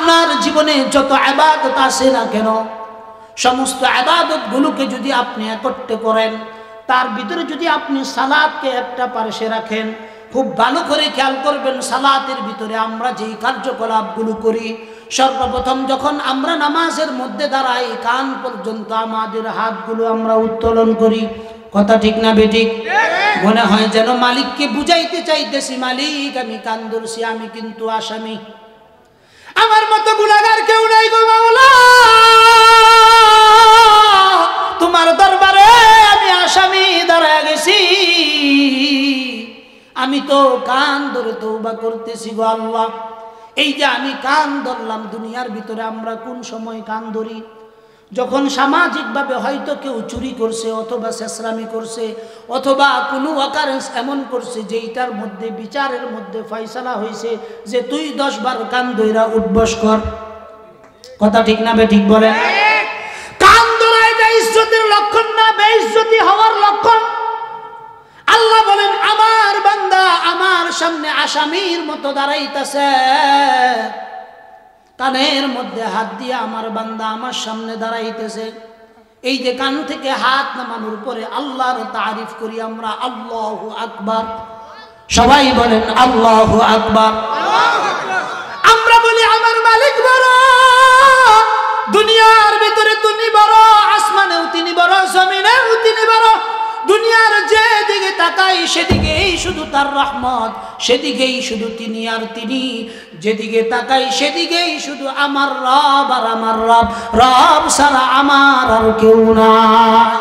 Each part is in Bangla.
আপনার জীবনে যত ইবাদত আছে না কেন, সমস্ত ইবাদতগুলোকে যদি আপনি একত্রে করেন, তার ভিতরে যদি আপনি সালাতকে একটা পাশে রাখেন, খুব ভালো করে খেয়াল করবেন, সালাতের ভিতরে আমরা যেই কার্যকলাপগুলো করি, সর্বপ্রথম যখন আমরা নামাজের মধ্যে দাঁড়াই, কান পর্যন্ত আমাদের হাতগুলো আমরা উত্তোলন করি। কথা ঠিক না বেঠিক? মনে হয় যেন মালিককে বুঝাইতে চাইতেছি, মালিক আমি কান ধরছি, আমি কিন্তু আসামি, আমার মতো গুনাহগার কেউ নাই গো মাওলা, তোমার দরবারে আমি আসামি দাঁড়ায় গেছি, আমি তো কান ধরে তওবা করতেছি গো আল্লাহ। এই যে আমি কান ধরলাম, দুনিয়ার ভিতরে আমরা কোন সময় কান ধরি? যখন সামাজিকভাবে হয়তো কেউ চুরি করছে, অথবা শেষরামি করছে, অথবা কোনো অকারেন্স এমন করছে যেইটার মধ্যে বিচারের মধ্যে ফয়সালা হয়েছে যে তুই 10 বার কান ধইরা উঠবস কর। কথা ঠিক না বেঠিক বলেন? কান ধরা এটা ইজ্জতের লক্ষণ না, বেইজ্জতি হওয়ার লক্ষণ। আল্লাহ বলেন আমার বান্দা আমার সামনে আসামির মতো দাঁড়াইতেছে, কানের মধ্যে হাত দিয়ে আমার বান্দা আমার সামনে দাঁড়াইতেছে। এই যে কান থেকে হাত নামানোর পরে আল্লাহর তারিফ করি আমরা, আল্লাহু আকবার। সবাই বলেন আল্লাহু আকবার। আমরা বলি আমার মালিক বড়, দুনিয়ার ভিতরে তিনি বড়, আসমানেও তিনি বড়, জমিনেও তিনি বড়। দুনিয়ার যেদিকে তাকাই সেদিকেই শুধু তার রহমত, সেদিকেই শুধু তিনি আর তিনি, যেদিকে তাকাই সেদিকেই শুধু আমার রব আর আমার রব, রব ছাড়া আমার আর কেউ নাই।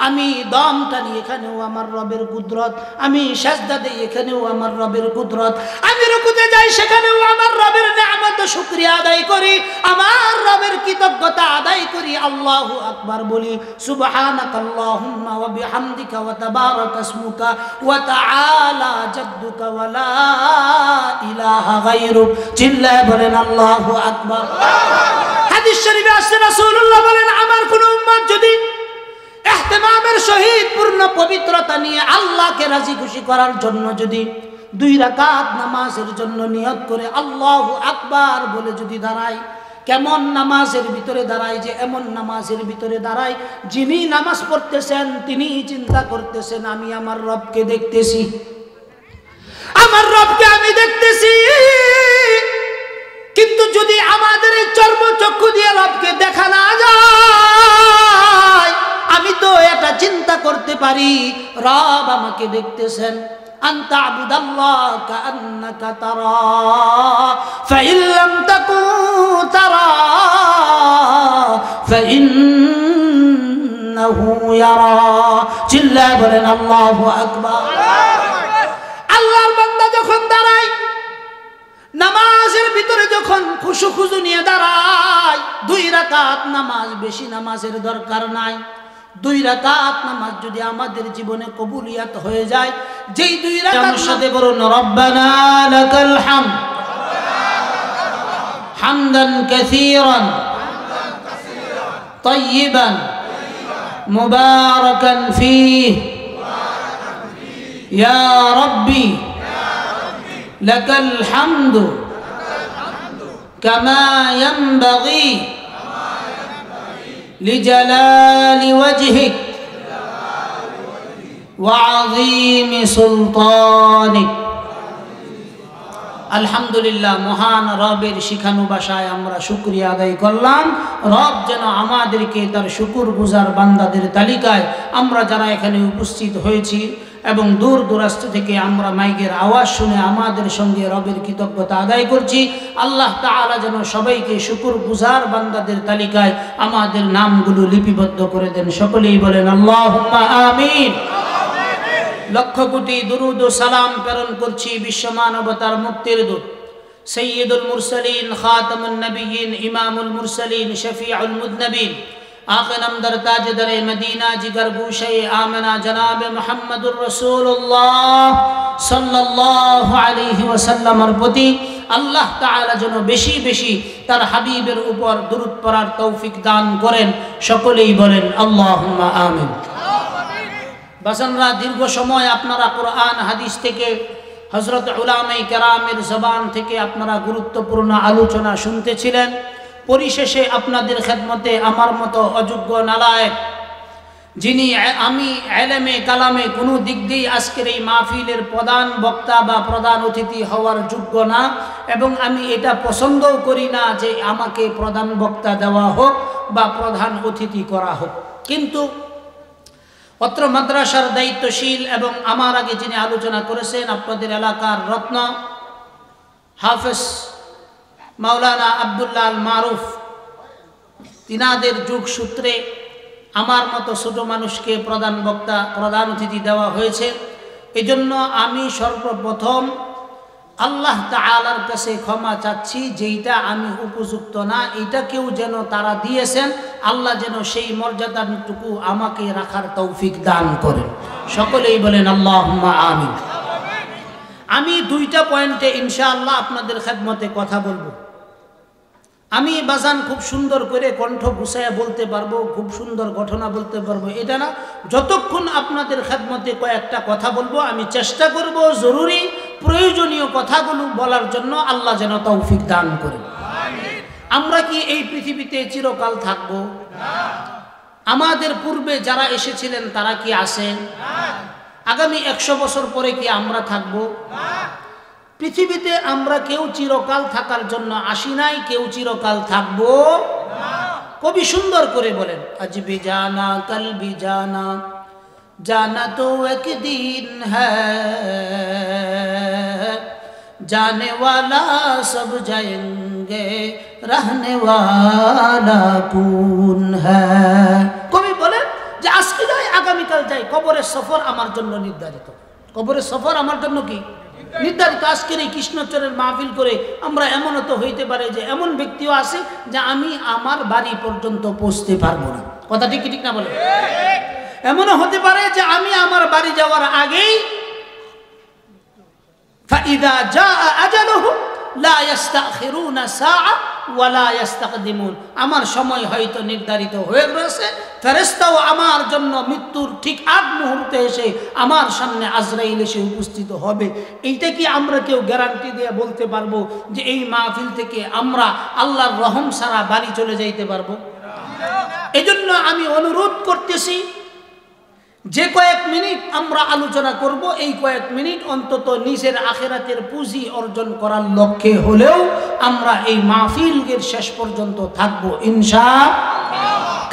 আমি দম টানি এখানেও আমার রবের কুদরত, আমি সাজদা দেই এখানেও আমার রবের কুদরত, আমি রুকুতে যাই সেখানেও আমার রবের নিয়ামত শুকরিয়া আদায় করি, আমার রবের কৃতজ্ঞতা আদায় করি, আল্লাহু আকবার বলি। সুবহানাকাল্লাহুম্মা ওয়া বিহামদিকা ওয়া তাবারাকা ইসমুকা ওয়া তাআলা জাদ্দুকা ওয়া লা ইলাহা গায়রুক। চিল্লায়ে বলেন আল্লাহু আকবার। হাদিস শরীফে আসছে রাসূলুল্লাহ বলেন আমার কোন উম্মত যদি ইহতিমামের সহিত পূর্ণ পবিত্রতা নিয়ে আল্লাহকে রাজি খুশি করার জন্য যদি 2 রাকাত নামাজের জন্য নিয়ত করে আল্লাহু আকবার বলে যদি দাঁড়ায়, কেমন নামাজের ভিতরে দাঁড়ায়? যে এমন নামাজের ভিতরে দাঁড়ায় যিনি নামাজ পড়তেছেন তিনি চিন্তা করতেছেন আমি আমার রবকে দেখতেছি, আমার রবকে আমি দেখতেছি। কিন্তু যদি আমাদের এই চর্মচক্ষু দিয়ে রবকে দেখা না যায়, আমি তো এটা চিন্তা করতে পারি রব আমাকে দেখতেছেন। আনতা আবুদাল্লাহ কাআন্নাকা তারা ফাইন লাম তাকুন তারা ফাইন্নাহু ইয়ারা। চিল্লায়ে বলেন আল্লাহু আকবার। আল্লাহর বান্দা যখন দাঁড়ায় নামাজের ভিতরে, যখন খুশু নিয়ে দাঁড়ায়, 2 রাকাত নামাজ, বেশি নামাজের দরকার নাই। 2 রাকাত নামাজ যদি আমাদের জীবনে কবুলিয়াত হয়ে যায়, যেই 2 রাকাত সাথে বলুন রব্বানা লাকাল হামদ হামদান কাসীরান তাইয়িবান মুবারাকান ফীহি ইয়া রাব্বি লাকাল হামদু কামা ইয়ানবাগী লিজালালি ওয়াজহিক ওয়া আযীমি সুলতানিক। আলহামদুলিল্লাহ, মহান রবের শিখানো ভাষায় আমরা শুকরিয়া আদায় করলাম। রব যেন আমাদেরকে তার শুকর গুজার বান্দাদের তালিকায়, আমরা যারা এখানে উপস্থিত হয়েছি এবং দূর দূরান্ত থেকে আমরা মাইকের আওয়াজ শুনে আমাদের সঙ্গে রবের কৃতজ্ঞতা আদায় করছি, আল্লাহ তাআলা যেন সবাইকে শুকর গুজার বান্দাদের তালিকায় আমাদের নামগুলো লিপিবদ্ধ করে দেন। সকলেই বলেন আল্লাহুম্মা আমিন। লক্ষ কোটি দুরুদ ও সালাম প্রেরণ করছি বিশ্ব মানবতার মুক্তির দূত সৈয়দুল মুরসালিন, খাতামুন নবিয়্যিন, ইমামুল মুরসালিন, শফিউল মুযনিবিন, आक़े नमदर ताजदर मदीना जिगर गूशे आमना जनाब मुहम्मदुर रसूलुल्लाह सल्लल्लाहु अलैहि वसल्लमर प्रति আল্লাহ তাআলা যেন বেশি বেশি তার হাবিবের উপর দরুদ পড়ার তৌফিক দান করেন। সকলেই বলেন আল্লাহুম্মা আমিন। বাসানরা দীর্ঘ সময় আপনারা কোরআন হাদিস থেকে হযরত উলামায়ে কেরামের জবান থেকে আপনারা গুরুত্বপূর্ণ আলোচনা শুনতেছিলেন। পরিশেষে আপনাদের খেদমতে আমার মতো অযোগ্য নালায়েক, যিনি আমি ইলমে কালামে কোনো দিক দিয়ে আজকের এই মাহফিলের প্রধান বক্তা বা প্রধান অতিথি হওয়ার যোগ্য না, এবং আমি এটা পছন্দও করি না যে আমাকে প্রধান বক্তা দেওয়া হোক বা প্রধান অতিথি করা হোক। কিন্তু অত্র মাদ্রাসার দায়িত্বশীল এবং আমার আগে যিনি আলোচনা করেছেন, আপনাদের এলাকার রত্ন হাফেজ মাওলানা আব্দুল্লাহ আল মারুফ, তিনাদের যুগ সূত্রে আমার মতো ছোট মানুষকে প্রধান বক্তা প্রধান অতিথি দেওয়া হয়েছে। এজন্য আমি সর্বপ্রথম আল্লাহ তাআলার কাছে ক্ষমা চাচ্ছি, যেইটা আমি উপযুক্ত না, এইটাকেও যেন তারা দিয়েছেন, আল্লাহ যেন সেই মর্যাদাটুকু আমাকে রাখার তৌফিক দান করেন। সকলেই বলেন আল্লাহুম্মা আমিন। আমি দুইটা পয়েন্টে ইনশাআল্লাহ আপনাদের খেদমতে কথা বলবো। আমি বাজান খুব সুন্দর করে কণ্ঠ গুছাইয়া বলতে পারবো, খুব সুন্দর ঘটনা বলতে পারবো এটা না, যতক্ষণ আপনাদের খেদমতে কয়েকটা কথা বলবো আমি চেষ্টা করব জরুরি প্রয়োজনীয় কথাগুলো বলার জন্য, আল্লাহ যেন তৌফিক দান করেন। আমরা কি এই পৃথিবীতে চিরকাল থাকবো? আমাদের পূর্বে যারা এসেছিলেন তারা কি আছেন? আগামী 100 বছর পরে কি আমরা থাকবো? পৃথিবীতে আমরা কেউ চিরকাল থাকার জন্য আসি নাই, কেউ চিরকাল থাকবো। কবি সুন্দর করে বলেন, আজ ভি জানা কাল ভি জানা, জানা তো একদিন হ্যায়, জানে ওয়ালা সব যায়েঙ্গে, রহনে ওয়ালা কুন হ্যায়। কবি বলেন যে আজকে যাই আগামীকাল যাই, কবরের সফর আমার জন্য নির্ধারিত। কবরের সফর আমার জন্য কি নির্ধারিত। আজকের এই কৃষ্ণচরের মাহফিল করে আমরা এমনও তো হইতে পারে যে এমন ব্যক্তিও আছে যে আমি আমার বাড়ি পর্যন্ত পৌঁছতে পারবো না। কথা ঠিক ঠিক না বলে? এমনও হতে পারে যে আমি আমার বাড়ি যাওয়ার আগেই ফাইদা জাআ আজালুহু লা ইস্তাখিরুনা সাআ ওয়া লা ইস্তাকদিমুন, আমার সময় হয়তো নির্ধারিত হয়ে গেছে, ফেরেশতাও আমার জন্য মৃত্যুর ঠিক আগ মুহূর্তে এসে আমার সামনে আজরাইল এসে উপস্থিত হবে। এইটা কি আমরা কেউ গ্যারান্টি দিয়ে বলতে পারবো যে এই মাহফিল থেকে আমরা আল্লাহর রহম ছাড়া বাড়ি চলে যাইতে পারবো? এজন্য আমি অনুরোধ করতেছি, যে কয়েক মিনিট আমরা আলোচনা করব, এই কয়েক মিনিট অন্তত নিজের আখিরাতের পুঁজি অর্জন করার লক্ষ্যে হলেও আমরা এই মাহফিলের শেষ পর্যন্ত থাকবো ইনশাআল্লাহ।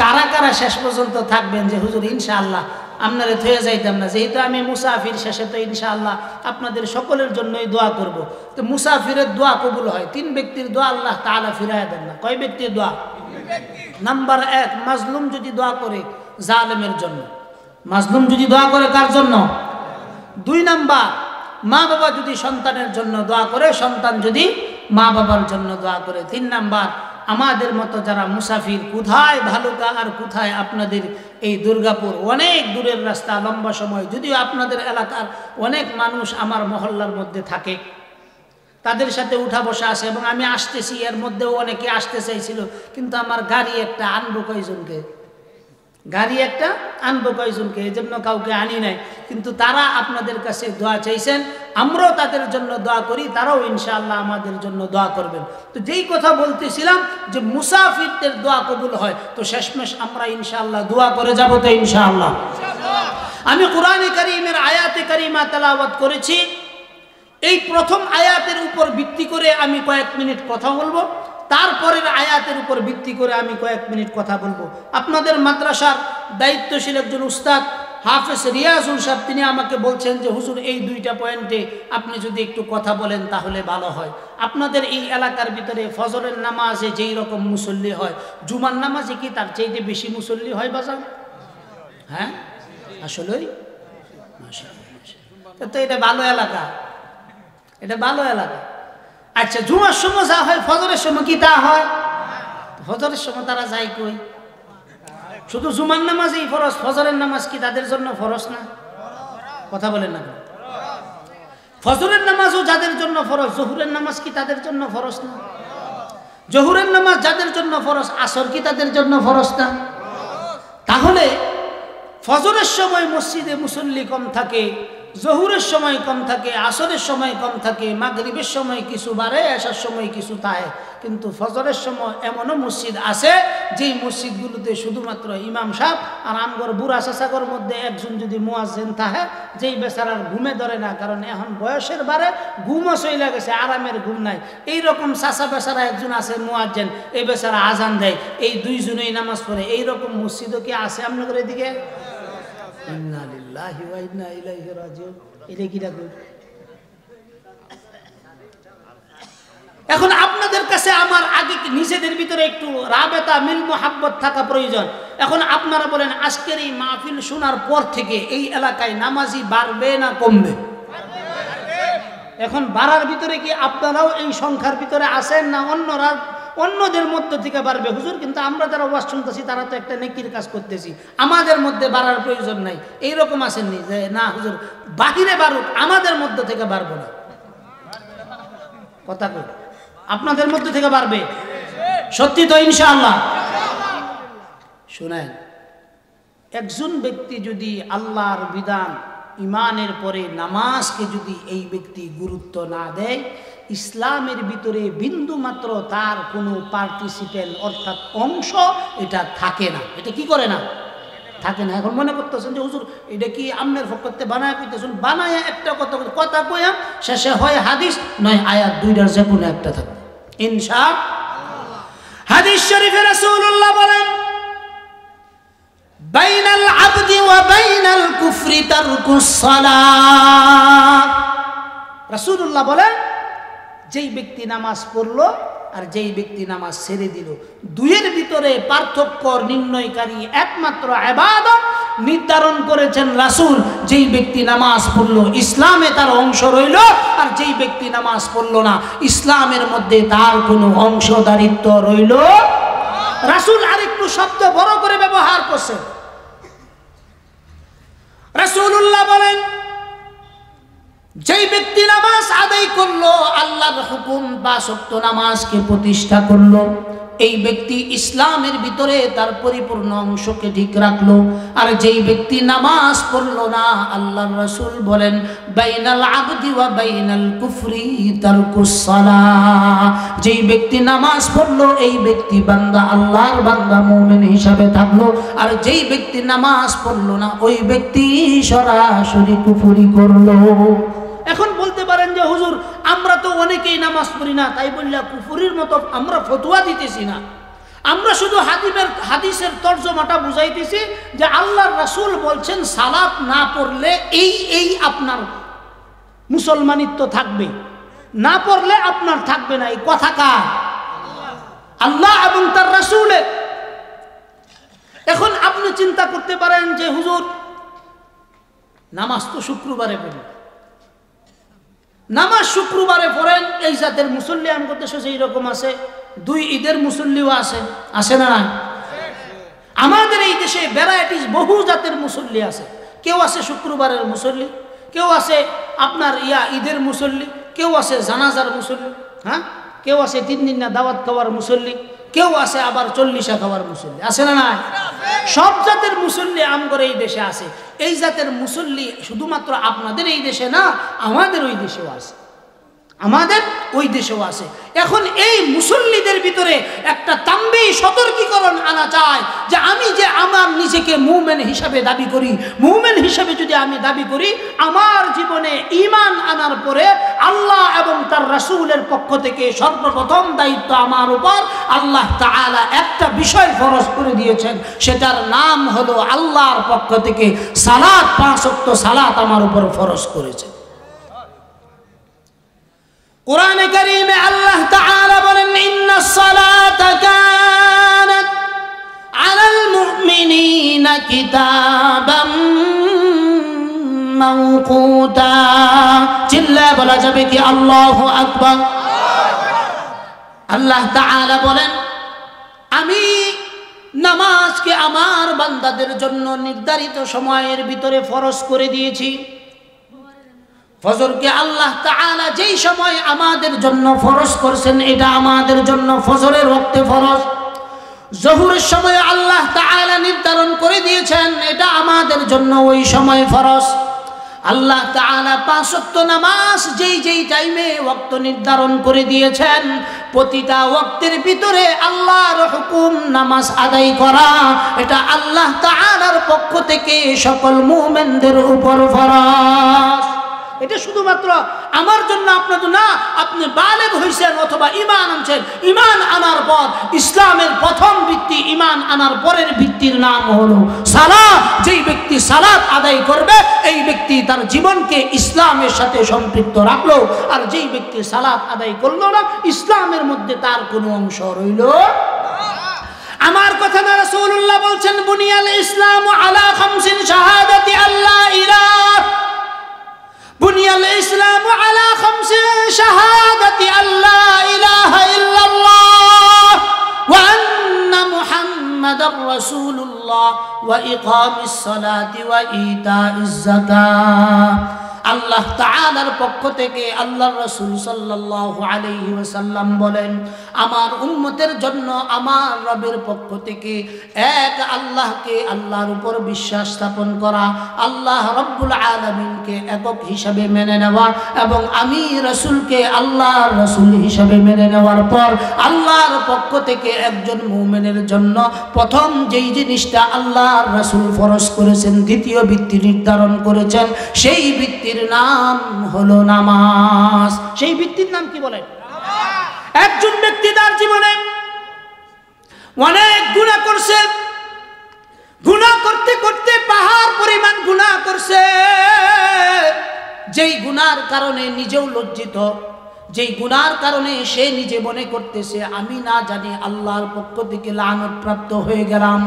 কারা কারা শেষ পর্যন্ত থাকবেন যে হুজুর ইনশাআল্লাহ আপনারা থয়ে যাইতাম না, যেহেতু আমি মুসাফির, শেষে তো ইনশাআল্লাহ আপনাদের সকলের জন্যই দোয়া করব। তো মুসাফিরের দোয়া কবুল হয়, 3 ব্যক্তির দোয়া আল্লাহ তাআলা ফিরাইয়া দেন না। কয় ব্যক্তির দোয়া? নাম্বার 1, মাজলুম যদি দোয়া করে জালেমের জন্য। মাজলুম যদি দোয়া করে কার জন্য? 2 নাম্বার, মা বাবা যদি সন্তানের জন্য দোয়া করে, সন্তান যদি মা বাবার জন্য দোয়া করে। 3 নাম্বার, আমাদের মতো যারা মুসাফির, কোথায় ভালুকা আর কোথায় আপনাদের এই দুর্গাপুর, অনেক দূরের রাস্তা, লম্বা সময়, যদিও আপনাদের এলাকার অনেক মানুষ আমার মহল্লার মধ্যে থাকে, তাদের সাথে উঠা বসা আছে এবং আমি আসতেছি, এর মধ্যেও অনেকে আসতে চাইছিল, কিন্তু আমার গাড়ি একটা আনবো কয়জনকে, এই জন্য কাউকে আনি নাই। কিন্তু তারা আপনাদের কাছে দোয়া চাইছেন, আমরাও তাদের জন্য দোয়া করি, তারাও ইনশাআল্লাহ আমাদের জন্য দোয়া করবেন। তো যেই কথা বলতেছিলাম যে মুসাফিরদের দোয়া কবুল হয়, তো শেষমেশ আমরা ইনশাআল্লাহ দোয়া করে যাব তো ইনশাআল্লাহ। আমি কোরআনে কারীমের আয়াতে কারিমা তেলাওয়াত করেছি, এই প্রথম আয়াতের উপর ভিত্তি করে আমি কয়েক মিনিট কথা বলবো, তারপরের আয়াতের উপর ভিত্তি করে আমি কয়েক মিনিট কথা বলবো। আপনাদের মাদ্রাসার দায়িত্বশীল একজন উস্তাদ হাফেজ রিয়াজুল সাহেব, তিনি আমাকে বলছেন যে হুজুর এই 2টা পয়েন্টে আপনি যদি একটু কথা বলেন তাহলে ভালো হয়। আপনাদের এই এলাকার ভিতরে ফজরের নামাজে যেই রকম মুসল্লি হয়, জুমার নামাজে কি তার চাইতে বেশি মুসল্লি হয় বাজার? হ্যাঁ আসলেই তো এটা ভালো এলাকা, এটা ভালো এলাকা। আচ্ছা, জুমার সময় যা হয়, ফজরের সময় কি তা হয়? ফজরের সময় তারা যায় কই? শুধু জুমার নামাজই ফরজ, ফজরের নামাজ কি তাদের জন্য ফরজ না? কথা বলেন না। ফজরের নামাজও যাদের জন্য ফরজ, জোহরের নামাজ কি তাদের জন্য ফরজ না? জোহরের নামাজ যাদের জন্য ফরজ, আসর কি তাদের জন্য ফরজ না? তাহলে ফজরের সময় মসজিদে মুসল্লি কম থাকে, জহুরের সময় কম থাকে, আসরের সময় কম থাকে, মাগরিবের সময় কিছু বাড়ে, এশার সময় কিছু থাকে। কিন্তু ফজরের সময় এমনও মসজিদ আছে যেই মসজিদগুলোতে শুধুমাত্র ইমাম সাহেব আর আমগর বুড়া চাচাগর মধ্যে একজন যদি মুয়াজ্জিন থাকে, যেই বেচারার ঘুমে ধরে না, কারণ এখন বয়সের বারে ঘুমও চইলা গেছে, আরামের ঘুম নাই। এইরকম চাচা বেচারা একজন আছে মুয়াজ্জিন, এই বেচারা আজান দেয়, এই দুইজনেই নামাজ পড়ে। এইরকম মসজিদও কি আছে আপনাদের এদিকে? ইন্না লিল্লাহি ওয়া ইন্না ইলাইহি রাজিউন। এটা কি রাখবেন? এখন আপনাদের কাছে আমার আগে নিজেদের ভিতরে একটু রাবেতা মিল মোহাব্বত থাকা প্রয়োজন। এখন আপনারা বলেন, আজকের এই মাহফিল শোনার পর থেকে এই এলাকায় নামাজি বাড়বে না কমবে? এখন বাড়ার ভিতরে কি আপনারাও এই সংখ্যার ভিতরে আছেন, না অন্যদের মধ্য থেকে বাড়বে? হুজুর, কিন্তু আমরা যারা ওয়াজ শুনতেছি তারা তো একটা নেকির কাজ করতেছি, আমাদের মধ্যে বাড়ার প্রয়োজন নাই, এইরকম আসেননি যে না হুজুর বাহিরে বাড়ুক, আমাদের মধ্য থেকে বাড়বো না? কথা কই, আপনাদের মধ্যে থেকে বাড়বে? সত্যি তো ইনশাআল্লাহ? শুনেন, একজন ব্যক্তি যদি আল্লাহর বিধান ইমানের পরে নামাজকে যদি এই ব্যক্তি গুরুত্ব না দেয়, ইসলামের ভিতরে বিন্দু মাত্র তার কোনো পার্টিসিপেন্ট অর্থাৎ অংশ এটা থাকে না। এটা কি করে না? থাকে না। এখন মনে করতেছেন যে হুজুর এটা কি আমনের ফকতে বানায় কইতেছেন, বানায় একটা কথা কইয়াম, শেষে হয় হাদিস নয় আয়াত, দুইটার যে কোনো একটা থাকে ইনশাআল্লাহ। হাদিস শরীফে রাসূলুল্লাহ বলেন, বাইনাল আবদি ওয়া বাইনাল কুফরি তারকুস সালাত। রাসূলুল্লাহ বলেন, যেই ব্যক্তি নামাজ পড়লো আর যেই ব্যক্তি নামাজ ছেড়ে দিল, দুইয়ের ভিতরে পার্থক্য নির্ণয়কারী একমাত্র ইবাদত নির্ধারণ করেছেন রাসূল। যেই ব্যক্তি নামাজ পড়লো ইসলামে তার অংশ রইল, আর যেই ব্যক্তি নামাজ পড়লো না ইসলামের মধ্যে তার কোনো অংশদারিত্ব রইল। রাসূল আরেকটু শব্দ বড় করে ব্যবহার করছেন। রাসূলুল্লাহ বলেন, যেই ব্যক্তি নামাজ আদায় করলো, আল্লাহর হুকুম 5 ওয়াক্ত নামাজকে প্রতিষ্ঠা করলো, এই ব্যক্তি ইসলামের ভিতরে তার পরিপূর্ণ অংশকে ঠিক রাখলো। আর যেই ব্যক্তি নামাজ পড়লো না, আল্লাহর রাসূল বলেন, বাইনাল আবদি ওয়া বাইনাল কুফরি তারকুস সালাহ। যেই ব্যক্তি নামাজ পড়লো এই ব্যক্তি বান্দা, আল্লাহর বান্দা মুমিন হিসাবে থাকলো। আর যেই ব্যক্তি নামাজ পড়লো না ওই ব্যক্তি সরাসরি কুফরি করলো। এখন বলতে পারেন যে হুজুর আমরা তো অনেকেই নামাজ পড়ি না, তাই বললা কুফরির মতো আমরা ফতোয়া দিতেছি না। আমরা শুধু হাদিসের তর্জমাটা বুঝাইতেছি যে আল্লাহর রাসূল বলছেন সালাত না পড়লে এই আপনার মুসলমানিত্ব থাকবে, না পড়লে আপনার থাকবে না। এই কথা কার? আল্লাহ এবং তার রাসূলের। এখন আপনি চিন্তা করতে পারেন যে হুজুর নামাজ তো শুক্রবারে পড়ি, নামাজ শুক্রবারে পড়েন, এই জাতের মুসল্লি আমাদের দেশে যেই রকম আছে, 2 ঈদের মুসল্লিও আছে, আছে না? আমাদের এই দেশে ভ্যারাইটিস বহু জাতের মুসল্লি আছে। কেউ আছে শুক্রবারের মুসল্লি, কেউ আছে আপনার ঈদের মুসল্লি, কেউ আছে জানাজার মুসল্লি, হ্যাঁ, কেউ আছে 3 দিন না দাওয়াত খাওয়ার মুসল্লি, কেউ আছে আবার 40 খাওয়ার মুসল্লি, আছে না? না, সব জাতের মুসল্লি আমগর এই দেশে আছে। এই জাতের মুসল্লি শুধুমাত্র আপনাদের এই দেশে না, আমাদের ওই দেশেও আছে, আমাদের ওই দেশেও আছে। এখন এই মুসল্লিদের ভিতরে একটা তাম্বিহ সতর্কীকরণ আনা চায় যে আমি যে আমার নিজেকে মুমিন হিসাবে দাবি করি, মুমিন হিসাবে যদি আমি দাবি করি, আমার জীবনে ঈমান আনার পরে আল্লাহ এবং তার রাসূলের পক্ষ থেকে সর্বপ্রথম দায়িত্ব আমার উপর। আল্লাহ তাআলা একটা বিষয় ফরজ করে দিয়েছেন, সেটার নাম হলো আল্লাহর পক্ষ থেকে সালাত, 5 ওয়াক্ত সালাত আমার উপর ফরজ করেছেন। কুরআনে কারীমে আল্লাহ তাআলা বলেন, ইন্নাস সালাতা কানাত আলাল মুমিনিনা কিতাবাম মাওকুতা। চিল্লায়ে বলা যাবে কি আল্লাহু আকবার? আল্লাহ তাআলা বলেন, আমি নামাজকে আমার বান্দাদের জন্য নির্ধারিত সময়ের ভিতরে ফরজ করে দিয়েছি। ফজরকে আল্লাহ তাআলা যেই সময় আমাদের জন্য ফরজ করছেন, এটা আমাদের জন্য ফজরের ওয়াক্তে ফরজ। জোহরের সময় আল্লাহ তাআলা নির্ধারণ করে দিয়েছেন, এটা আমাদের জন্য ওই সময় ফরজ। আল্লাহ তাআলা 5 ওয়াক্ত নামাজ যেই টাইমে ওয়াক্ত নির্ধারণ করে দিয়েছেন, প্রতিটা ওয়াক্তের ভিতরে আল্লাহর হুকুম নামাজ আদায় করা, এটা আল্লাহ তাআলার পক্ষ থেকে সকল মুমিনদের উপর ফরজ। এটা শুধুমাত্র আমার জন্য, আপনার জন্য না। আপনি বালেগ হয়েছেন অথবা ঈমান আনছেন, ঈমান আনার পর ইসলামের প্রথম ভিত্তি, ঈমান আনার পরের ভিত্তির নাম হলো সালাত। যেই ব্যক্তি সালাত আদায় করবে এই ব্যক্তি তার জীবনকে ইসলামের সাথে সম্পৃক্ত রাখলো, আর যেই ব্যক্তি সালাত আদায় করলো না, ইসলামের মধ্যে তার কোনো অংশ রইল। আমার কথা না, রাসূলুল্লাহ বলছেন বুনিয়াল ইসলামু আলা খামসিন শাহাদাতি আল্লা ইলাহা بني الإسلام على 5 شهادة أن لا إله إلا الله وأن محمد رسول الله وإقام الصلاة وإيتاء الزكاة। আল্লাহ তাআলার পক্ষ থেকে আল্লাহর রাসূল সাল্লাল্লাহু আলাইহি ওয়াসাল্লাম বলেন, আমার উম্মতের জন্য আমার রবের পক্ষ থেকে এক আল্লাহকে, আল্লাহর উপর বিশ্বাস স্থাপন করা, আল্লাহ রব্বুল আলামিনকে একক হিসাবে মেনে নেওয়া, এবং আমি রাসূলকে আল্লাহর রাসূল হিসাবে মেনে নেওয়ার পর আল্লাহর পক্ষ থেকে একজন মুমিনের জন্য প্রথম যেই জিনিসটা আল্লাহর রাসূল ফরজ করেছেন, দ্বিতীয় ভিত্তি নির্ধারণ করেছেন, সেই ভিত্তির নাম হলো নামাজ। সেই ভিত্তির নাম কি বলেন? একজন ব্যক্তি তার জীবনে অনেক গুনাহ করছে, গুনাহ করতে করতে পাহাড় পরিমাণ গুনাহ করছে, যেই গুনার কারণে নিজেও লজ্জিত, যেই গুনার কারণে সে নিজে মনে করতেছে আমি না জানি আল্লাহর পক্ষ থেকে লানত প্রাপ্ত হয়ে গেলাম।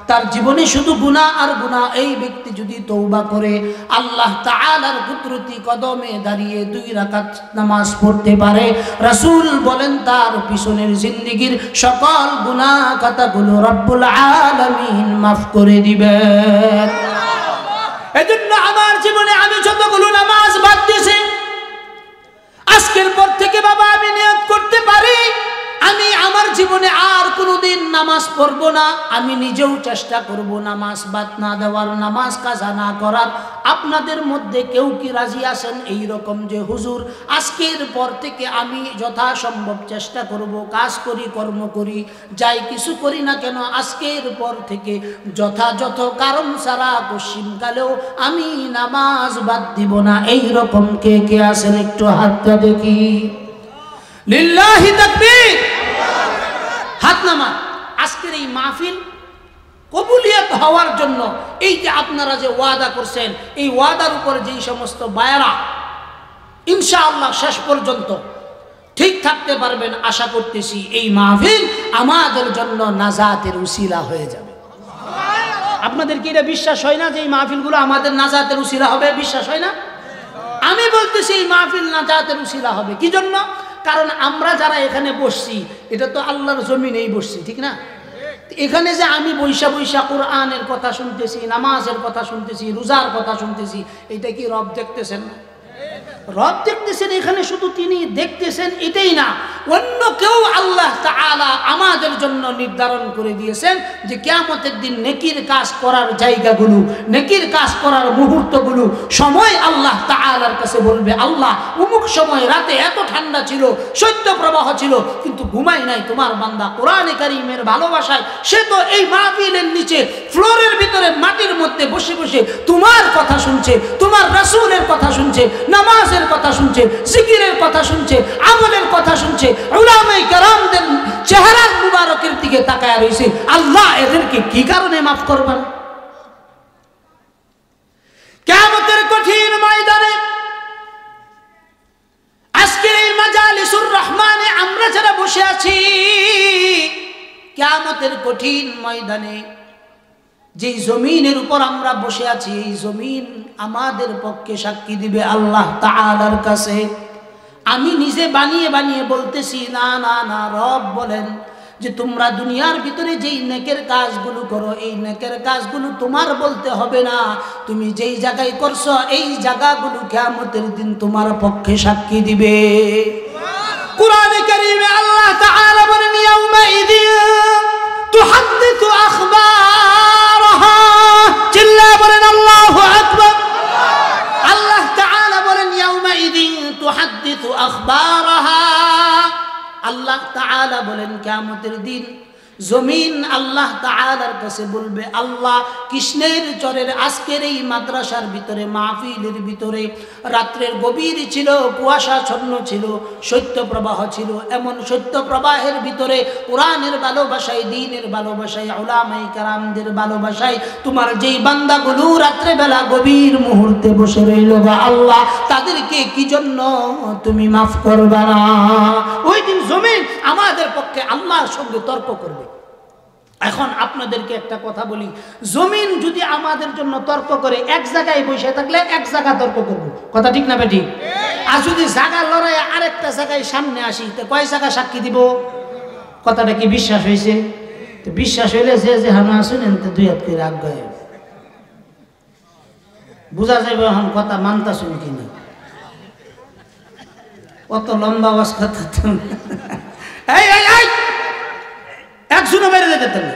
তার জীবনে শুধু গুনাহ আর গুনাহ। এই ব্যক্তি যদি তওবা করে আল্লাহ তাআলার কুদরতি কদমে দাঁড়িয়ে 2 রাকাত নামাজ পড়তে পারে, রাসূল বলেন তার পিছনের জিন্দেগীর সকল গুনাহ খাতাগুলো রব্বুল আলামিন মাফ করে দিবেন। এজন্য আমার জীবনে আমি যতগুলো নামাজ বাদ দিয়েছি, আজকের পর থেকে বাবা আমি নিয়ত করতে পারি আমি আমার জীবনে আর কোনোদিন নামাজ পড়ব না। আমি নিজেও চেষ্টা করব নামাজ বাদ না দেওয়ার, নামাজ কাজা না করার। আপনাদের মধ্যে কেউ কি রাজি আছেন এই রকম যে হুজুর আজকের পর থেকে আমি যথাসম্ভব চেষ্টা করব, কাজ করি, কর্ম করি, যাই কিছু করি না কেন, আজকের পর থেকে যথাযথ কারণ ছাড়া পশ্চিমকালেও আমি নামাজ বাদ দিব না। এই রকম কে কে আছেন একটু হাতটা দেখি। লিল্লাহি তাকবীর, হাত নামান। আজকের এই মাহফিল কবুলিয়ত হওয়ার জন্য এই যে আপনারা যে ওয়াদা করছেন, এই ওয়াদার উপর যেই সমস্ত বায়ারা ইনশাআল্লাহ শেষ পর্যন্ত ঠিক থাকতে পারবেন, আশা করতেছি এই মাহফিল আমাদের জন্য নাজাতের উসিলা হয়ে যাবে। আপনাদের কি এটা বিশ্বাস হয় না যে এই মাহফিলগুলো আমাদের নাজাতের উসিলা হবে? বিশ্বাস হয় না? আমি বলতেছি এই মাহফিল নাজাতের উসিলা হবে। কি জন্য? কারণ আমরা যারা এখানে বসছি, এটা তো আল্লাহর জমিনেই বসছি, ঠিক না? এখানে যে আমি বৈশা বৈশা কোরআনের কথা শুনতেছি, নামাজের কথা শুনতেছি, রোজার কথা শুনতেছি, এটা কি রব দেখতেছেন না? রব দেখতেছেন। এখানে শুধু তিনি দেখতেছেন এটাই না, অন্য কেউ আল্লাহ তাআলা আমাদের জন্য নির্ধারণ করে দিয়েছেন যে কিয়ামতের দিন নেকির কাজ করার জায়গাগুলো, নেকির কাজ করার মুহূর্তগুলো, সময় আল্লাহ তাআলার কাছে বলবে, আল্লাহ অমুক সময় রাতে এত ঠান্ডা ছিল, শৈত্য প্রবাহ ছিল, কিন্তু ঘুমাই নাই তোমার বান্দা কোরআনে কারীমের ভালোবাসায় সে তো এই মাহফিলের নিচে ফ্লোরের ভিতরে মাটির মধ্যে বসে বসে তোমার কথা শুনছে, তোমার রাসূলের কথা শুনছে, নামাজের কথা শুনছে, জিকিরের কথা শুনছে, আমলের কথা শুনছে, উলামায়ে কেরামদের চেহারা মুবারকের দিকে তাকায় রয়েছে। আল্লাহ এদেরকে কি কারণে মাফ করবেন? কিয়ামতের কঠিন ময়দানে আজকের এই মাজালিসুর রহমানে আমরা যারা বসে আছি, কিয়ামতের কঠিন ময়দানে যে জমিনের উপর আমরা বসে আছি, এই জমিন আমাদের পক্ষে সাক্ষী দিবে আল্লাহ তাআলার কাছে। আমি নিজে বানিয়ে বানিয়ে বলতেছি না, না না, রব বলেন যে তোমরা দুনিয়ার ভিতরে যেই নেকের কাজগুলো করো, এই নেকের কাজগুলো তোমার বলতে হবে না, তুমি যেই জায়গায় করছো এই জায়গাগুলো কিয়ামতের দিন তোমার পক্ষে সাক্ষী দিবে। কুরআনে কারীমে আল্লাহ তাআলা বলেন, ইয়াউমাইযিন তুহাদ্দিসু আখবারাহা। চিল্লা বলেন আল্লাহু আকবার। আল্লাহ আখবারাহা। আল্লাহ তাআলা বলেন কিয়ামতের দিন জমিন আল্লাহ তাআলার কাছে বলবে, আল্লাহ কৃষ্ণের চরের আজকের এই মাদ্রাসার ভিতরে মাহফিলের ভিতরে রাত্রের গভীর ছিল, কুয়াশাচ্ছন্ন ছিল, শৈত্য প্রবাহ ছিল। এমন শৈত্য প্রবাহের ভিতরে কোরআনের ভালোবাসায়, দ্বীনের ভালোবাসায়, উলামায়ে কেরামদের ভালোবাসায় তোমার যেই বান্দাগুলো রাত্রেবেলা গভীর মুহূর্তে বসে রইল, বা আল্লাহ তাদেরকে কি জন্য তুমি মাফ করবা না? ওই দিন জমিন আমাদের পক্ষে আল্লাহর সঙ্গে তর্ক করবে। এখন আপনাদেরকে একটা কথা বলি, জমিন যদি আমাদের জন্য তর্ক করে, এক জায়গায় বসে থাকলে এক জায়গা তর্ক করবো, কথা ঠিক না বেঠিক? আর যদি জায়গা লড়াই আরেকটা জায়গায় সামনে আসি, তো কয় জায়গা সাক্ষী দিব? কথাটা কি বিশ্বাস হয়েছে? তো বিশ্বাস হইলে যে হানা শুনেন তো দুই হাত করে আগ্রহ বোঝা যাবে এখন কথা মানতা শুন কিনা। কত লম্বা ওয়াজ কথা একজনও বেড়ে যেতে পারবে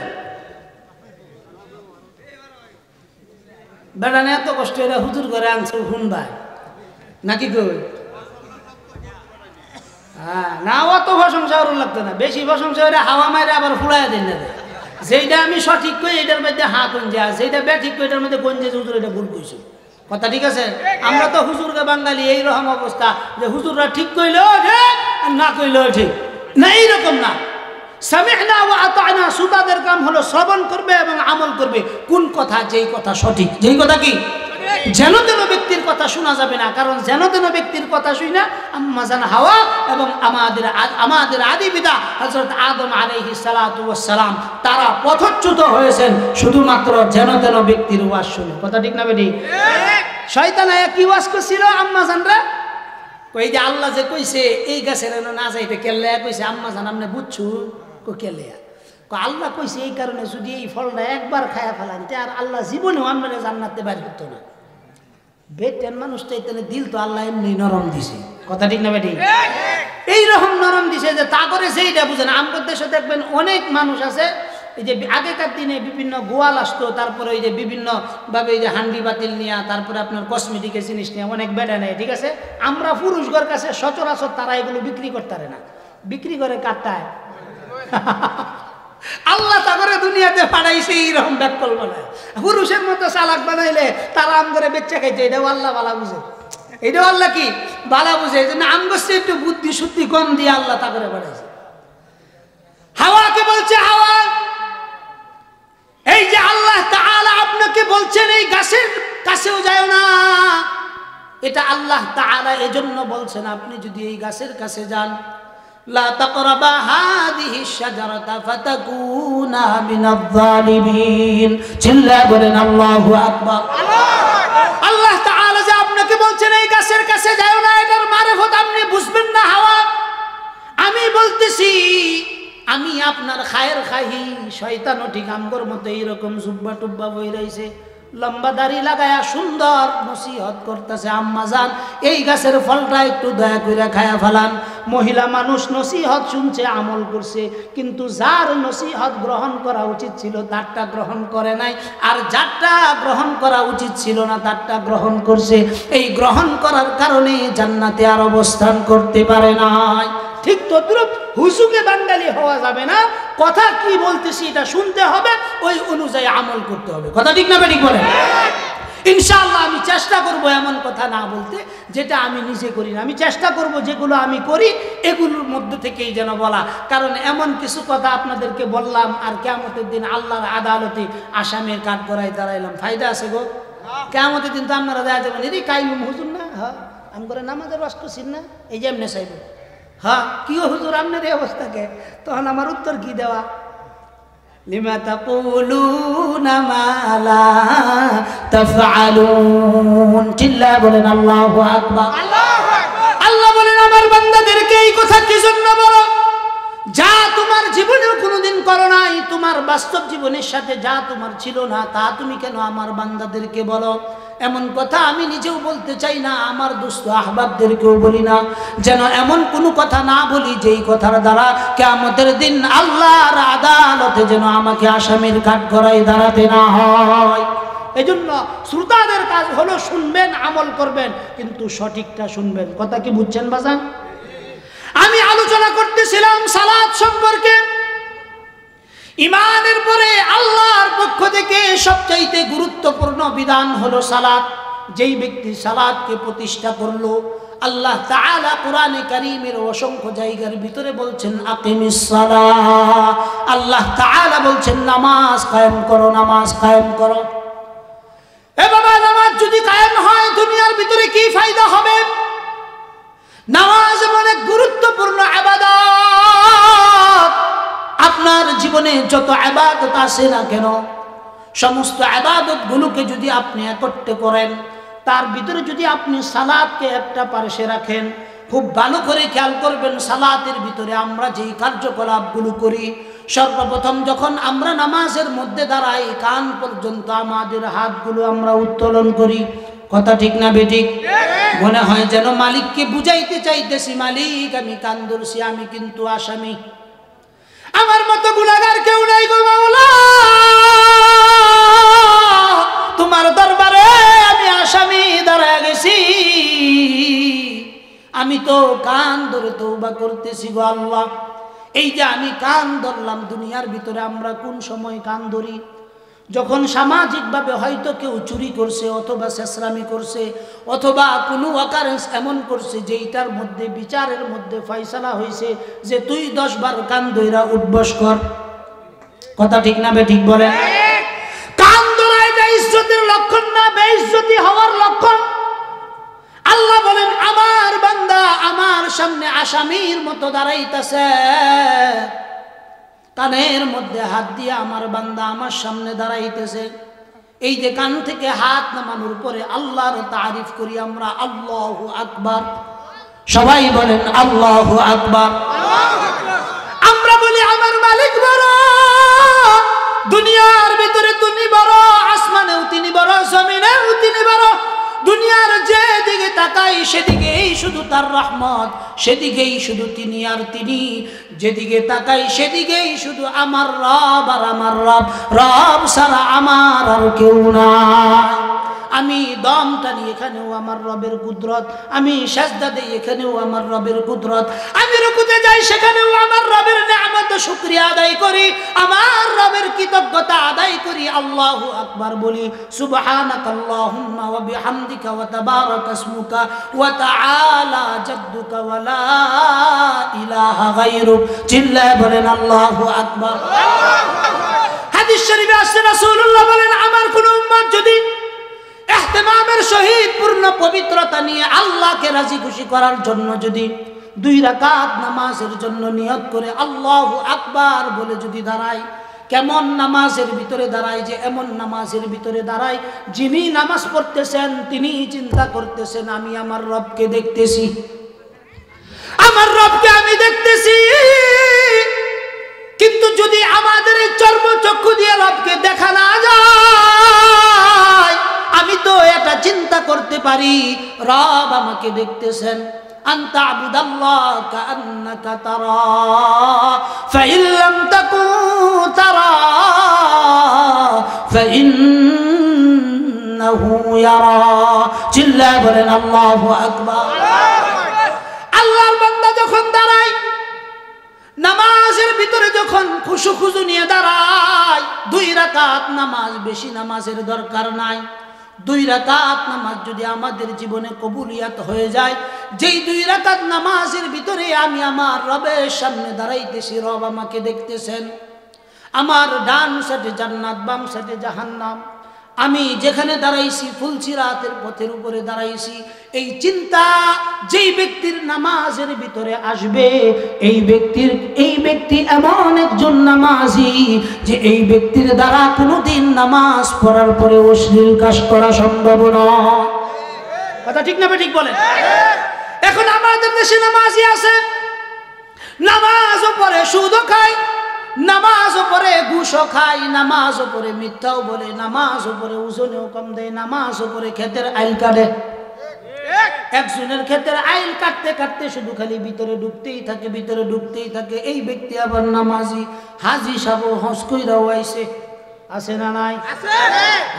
বেড়া না, এত কষ্ট এরা হুজুর করে আনছে শুনবাই নাকি কই? হ্যাঁ, না অত প্রশংসা ওর লাগতো না, বেশি প্রশংসা ওরা হাওয়া মারে আবার ফুলাই দেন না। যেইটা আমি সঠিক কই এটার মধ্যে হা গঞ্জে আছে, যেটা ব্যাঠিক কই এটার মধ্যে গঞ্জে হুজুর এটা ভুল কইছে, কথা ঠিক আছে? আমরা তো হুজুরকে বাঙালি এইরকম অবস্থা যে হুজুররা ঠিক কইলেও ঠিক আর না কইলেও ঠিক না, এইরকম না। সামি'না ওয়া আতা'না, শ্রোতাদের কাম হলো শ্রবণ করবে এবং আমল করবে। কোন কথা? যেই কথা সঠিক, যেই কথা কি যেন তেন ব্যক্তির কথা শোনা যাবে না, কারণ যেন তেন ব্যক্তির কথা শুই না আম্মা জান হাওয়া এবং আমাদের আদি পিতা হযরত আদম আলাইহিস সালাতু ওয়াস সালাম তারা পথচ্যুত হয়েছেন শুধুমাত্র যেন তেন ব্যক্তির ওয়াজ শুনে, কথা ঠিক না বেটি? শয়তান আয়া কি ওয়াজ করছিল আম্মা জানরা? কই যে আল্লাহ যে কইছে এই গাছের না যাইতে, কেল্লা কইছে আম্মা জান আপনি বুঝছো? কো কেল্লা আল্লাহ কইছে এই কারণে যদি এই ফলটা একবার খায়া ফেলান তে আর আল্লাহ জীবনেও আপনারা জান্নাতে বাইর করতো না। বেটেন মানুষটা এখানে দিল তো আল্লাহ এমনি নরম দিছে, কথা ঠিক না বেটি? এইরকম নরম দিছে যে তা করে সেইটা বুঝে না। আমাদের দেশে দেখবেন অনেক মানুষ আছে, এই যে আগেকার দিনে বিভিন্ন গোয়াল আসতো, তারপরে এই যে বিভিন্ন ভাবে এই যে হান্ডি বাতিল নিয়ে, তারপরে আপনার কসমেটিকের জিনিস নিয়ে অনেক বেড়া নেয়, ঠিক আছে? আমরা পুরুষগর কাছে সচরাচর তারা এগুলো বিক্রি করতে পারে না, বিক্রি করে কাটতায়। আল্লাহ তাগরে দুনিয়াতে পাঠাইছে এইরকম ব্যাকল বানায়, পুরুষের মতো চালাক বানাইলে তারা আম করে বেচ্চা খাইছে। এটাও আল্লাহ বালা বুঝে, এটাও আল্লাহ কি বালা বুঝে, এই জন্য আম করছে একটু বুদ্ধি শুদ্ধি কম দিয়ে আল্লাহ তাগরে পাঠাইছে। হাওয়াকে বলছে, হাওয়া এই যে আল্লাহ তাআলা আপনাকে বলছেন এই গাছের কাছেও যায় না, এটা আল্লাহ তাআলা এজন্য বলছেন আপনি যদি এই গাছের কাছে যান লা তাকরাবা হাদিহি শাজারাতা ফাতাকুনা মিনাল যালিমিন। চিল্লায়ে বলেন আল্লাহু আকবার। আল্লাহ তাআলা যে আপনাকে বলছেন এই গাছের কাছে যাও না, এটার মারিফত আপনি বুঝবেন না। হাওয়া আমি বলতেছি, আমি আপনার খায়ের খাহি, শয়তানও ঠিক আমগর মতো এইরকম জুব্বা টুব্বা বই রইছে, লম্বা দাড়ি লাগায়া সুন্দর নসিহত করতেছে, আম্মা জান এই গাছের ফলটা একটু দয়া করে খায়া ফেলান। মহিলা মানুষ নসিহত শুনছে, আমল করছে, কিন্তু যার নসিহত গ্রহণ করা উচিত ছিল তারটা গ্রহণ করে নাই, আর যারটা গ্রহণ করা উচিত ছিল না তারটা গ্রহণ করছে। এই গ্রহণ করার কারণে জান্নাতে আর অবস্থান করতে পারে নাই। ঠিক তদ্রুপ হুজুকে বাঙালি হওয়া যাবে না, কথা কি বলতেছি এটা শুনতে হবে, ওই অনুযায়ী আমল করতে হবে, কথা ঠিক না ঠিক বলে? ইনশাআল্লাহ আমি চেষ্টা করব এমন কথা না বলতে যেটা আমি নিজে করি না, আমি চেষ্টা করব যেগুলো আমি করি এগুলোর মধ্যে থেকেই যেন বলা, কারণ এমন কিছু কথা আপনাদেরকে বললাম আর কিয়ামতের দিন আল্লাহর আদালতে আসামের কাঠ গড়ায় দাঁড়াইলাম, ফায়দা আছে গো? কিয়ামতের দিন তো আপনারা দেখা যাবেন এরই কাইম হুজুর না, হ্যাঁ আমি করে নামাজের ওয়াজ করছেন না, এই যে এমনি চাইব, হ্যাঁ কি হুজুর আপনার এই অবস্থাকে, তখন আমার উত্তর কি দেওয়া? লিমা তাকুলুনা মা লা তাফআলুন। চিল্লায়ে বলেন আল্লাহু আকবার। আল্লাহু আকবার। আল্লাহ বলেন আমার বান্দাদেরকে এই কথা কি জন্য বলো যা তোমার জীবনেও কোনোদিন করো নাই, তোমার বাস্তব জীবনের সাথে যা তোমার ছিল না তা তুমি কেন আমার বান্দাদেরকে বলো? এমন কথা আমি নিজেও বলতে চাই না, আমার দোস্ত আহবাবদেরকেও বলি না, যেন এমন কোনো কথা না বলি যেই কথার দ্বারা কিয়ামতের দিন আল্লাহর আদালতে যেন আমাকে আসামির কাঠগড়ায় দাঁড়াতে না হয়। এজন্য শ্রোতাদের কাজ হলো শুনবেন, আমল করবেন, কিন্তু সঠিকটা শুনবেন। কথা কি বুঝছেন বাজান? বলতেছিলাম সালাত সম্পর্কে। ঈমানের পরে আল্লাহর পক্ষ থেকে সবচাইতে গুরুত্বপূর্ণ বিধান হলো সালাত। যেই ব্যক্তি সালাতকে প্রতিষ্ঠা করলো, আল্লাহ তাআলা কোরআনে কারীমের অসংখ্য জায়গার ভিতরে বলছেন আকিমিস সালাহ। আল্লাহ তাআলা বলছেন নামাজ কায়েম করো, নামাজ কায়েম করো। এ বাবা, নামাজ যদি কায়েম হয় দুনিয়ার ভিতরে কি ফায়দা হবে? নামাজ এমন এক গুরুত্বপূর্ণ ইবাদত। আপনার জীবনে যত ইবাদত আছে না কেন, সমস্ত ইবাদতগুলোকে যদি আপনি একত্রে করেন, তার ভিতরে যদি আপনি সালাতকে একটা পাশে রাখেন, খুব ভালো করে খেয়াল করবেন সালাতের ভিতরে আমরা যেই কার্যকলাপগুলো করি, সর্বপ্রথম যখন আমরা নামাজের মধ্যে দাঁড়াই কান পর্যন্ত আমাদের হাতগুলো আমরা উত্তোলন করি। কথা ঠিক না বেঠিক? মনে হয় যেন মালিককে বুঝাইতে চাইতেছি, মালিক আমি কান ধরছি, আমি কিন্তু আসামি, আমার মতো গুনাহগার কেউ নাই গো মাওলা, তোমার দরবারে আমি আসামি দাঁড়ায় গেছি, আমি তো কান ধরে তওবা করতেছি গো আল্লাহ। এই যে আমি কান ধরলাম, দুনিয়ার ভিতরে আমরা কোন সময় কান ধরি? যখন সামাজিকভাবে হয়তো কেউ চুরি করছে, অথবা শেষরামি করছে, অথবা কোনো অকারেন্স এমন করছে যেইটার মধ্যে বিচারের মধ্যে ফয়সালা হয়েছে যে তুই 10 বার কান ধইরা উঠবস কর। কথা ঠিক না বেঠিক বলেন? কান ধরা এটা ইজ্জতের লক্ষণ না, বেইজ্জতি হওয়ার লক্ষণ। আল্লাহ বলেন আমার বান্দা আমার সামনে আসামির মতো দাঁড়াইতেছে, কানের মধ্যে হাত দিয়ে আমার বান্দা আমার সামনে দাঁড়াইতেছে। এই যে কান থেকে হাত নামানোর পরে আল্লাহর তারিফ করি আমরা, আল্লাহু আকবার। সবাই বলেন আল্লাহু আকবার। আমরা বলি আমার মালিক বড়, দুনিয়ার ভিতরে তিনি বড়, আসমানেও তিনি বড়, জমিনেও তিনি বড়। দুনিয়ার যেদিকে তাকাই সেদিকেই শুধু তার রহমত, সেদিকেই শুধু তিনি আর তিনি। যেদিকে তাকাই সেদিকেই শুধু আমার রব আর আমার রব, রব ছাড়া আমার আর কেউ নাই। আমি দম টানি এখানেও আমার রবের কুদরত, আমি সাজদা দেই এখানেও আমার রবের কুদরত, আমি রুকুতে যাই সেখানেও আমার রবের নিয়ামত শুকরিয়া আদায় করি, আমার রবের কৃতজ্ঞতা আদায় করি, আল্লাহু আকবার বলি। সুবহানাকাল্লাহুম্মা ওয়া বিহামদিকা ওয়া তাবারাকা ইসমুকা ওয়া তাআলা জাদ্দুকা ওয়া লা ইলাহা গায়রুক। চিল্লায়ে বলেন আল্লাহু আকবার। হাদিস শরীফে আসছে রাসূলুল্লাহ বলেন আমার কোন উম্মত যদি ইহতিমামের সহিত পূর্ণ পবিত্রতা নিয়ে আল্লাহকে রাজি খুশি করার জন্য যদি 2 রাকাত নামাজের জন্য নিয়ত করে আল্লাহু আকবার বলে যদি দাঁড়ায়, কেমন নামাজের ভিতরে দাঁড়ায়? যে এমন নামাজের ভিতরে দাঁড়ায় যিনি নামাজ পড়তেছেন তিনি চিন্তা করতেছেন আমি আমার রবকে দেখতেছি, আমার রবকে আমি দেখতেছি। কিন্তু যদি আমাদের এই চর্মচক্ষু দিয়ে রবকে দেখা না যায়, আমি তো এটা চিন্তা করতে পারি রব আমাকে দেখতেছেন। আনতা আবুদাল্লাহ কাআন্নাকা তারা ফাইন লাম তাকুন তারা ফাইন্নাহু ইয়ারা। চিল্লায়ে বলেন আল্লাহু আকবার। আল্লাহর বান্দা যখন দাঁড়ায় নামাজের ভিতরে, যখন খুশু নিয়ে দাঁড়ায়, 2 রাকাত নামাজ, বেশি নামাজের দরকার নাই। 2 রাকাত নামাজ যদি আমাদের জীবনে কবুলিয়াত হয়ে যায়, যেই 2 রাকাত নামাজের ভিতরে আমি আমার রবের সামনে দাঁড়াইতেছি, রব আমাকে দেখতেছেন, আমার ডান সাইডে জান্নাত, বাম সাইডে জাহান্নাম, আমি যেখানে দাঁড়াইছি ফুলসিরাতের পথের উপরে দাঁড়াইছি। এই চিন্তা যেই ব্যক্তির নামাজের ভিতরে আসবে, এই ব্যক্তি এমন একজন নামাজি যে এই ব্যক্তির দ্বারা কোনোদিন নামাজ পড়ার পরে অশ্লীল কাজ করা সম্ভব নয়। কথা ঠিক না ঠিক বলেন? এখন আমাদের দেশে নামাজি আছে, নামাজও পড়ে, সুদও খায়, নামাজও পড়ে, ঘুষও খায়, নামাজও পড়ে, মিথ্যাও বলে, নামাজও পড়ে, ওজনেও কম দেয়, নামাজও পড়ে, ক্ষেতের আইল কাটে। একজনের ক্ষেতের আইল কাটতে কাটতে শুধু খালি ভিতরে ঢুকতেই থাকে, ভিতরে ঢুকতেই থাকে। এই ব্যক্তি আবার নামাজি, হাজি সাহেব হজ কইরাও আইছে, আছে না নাই?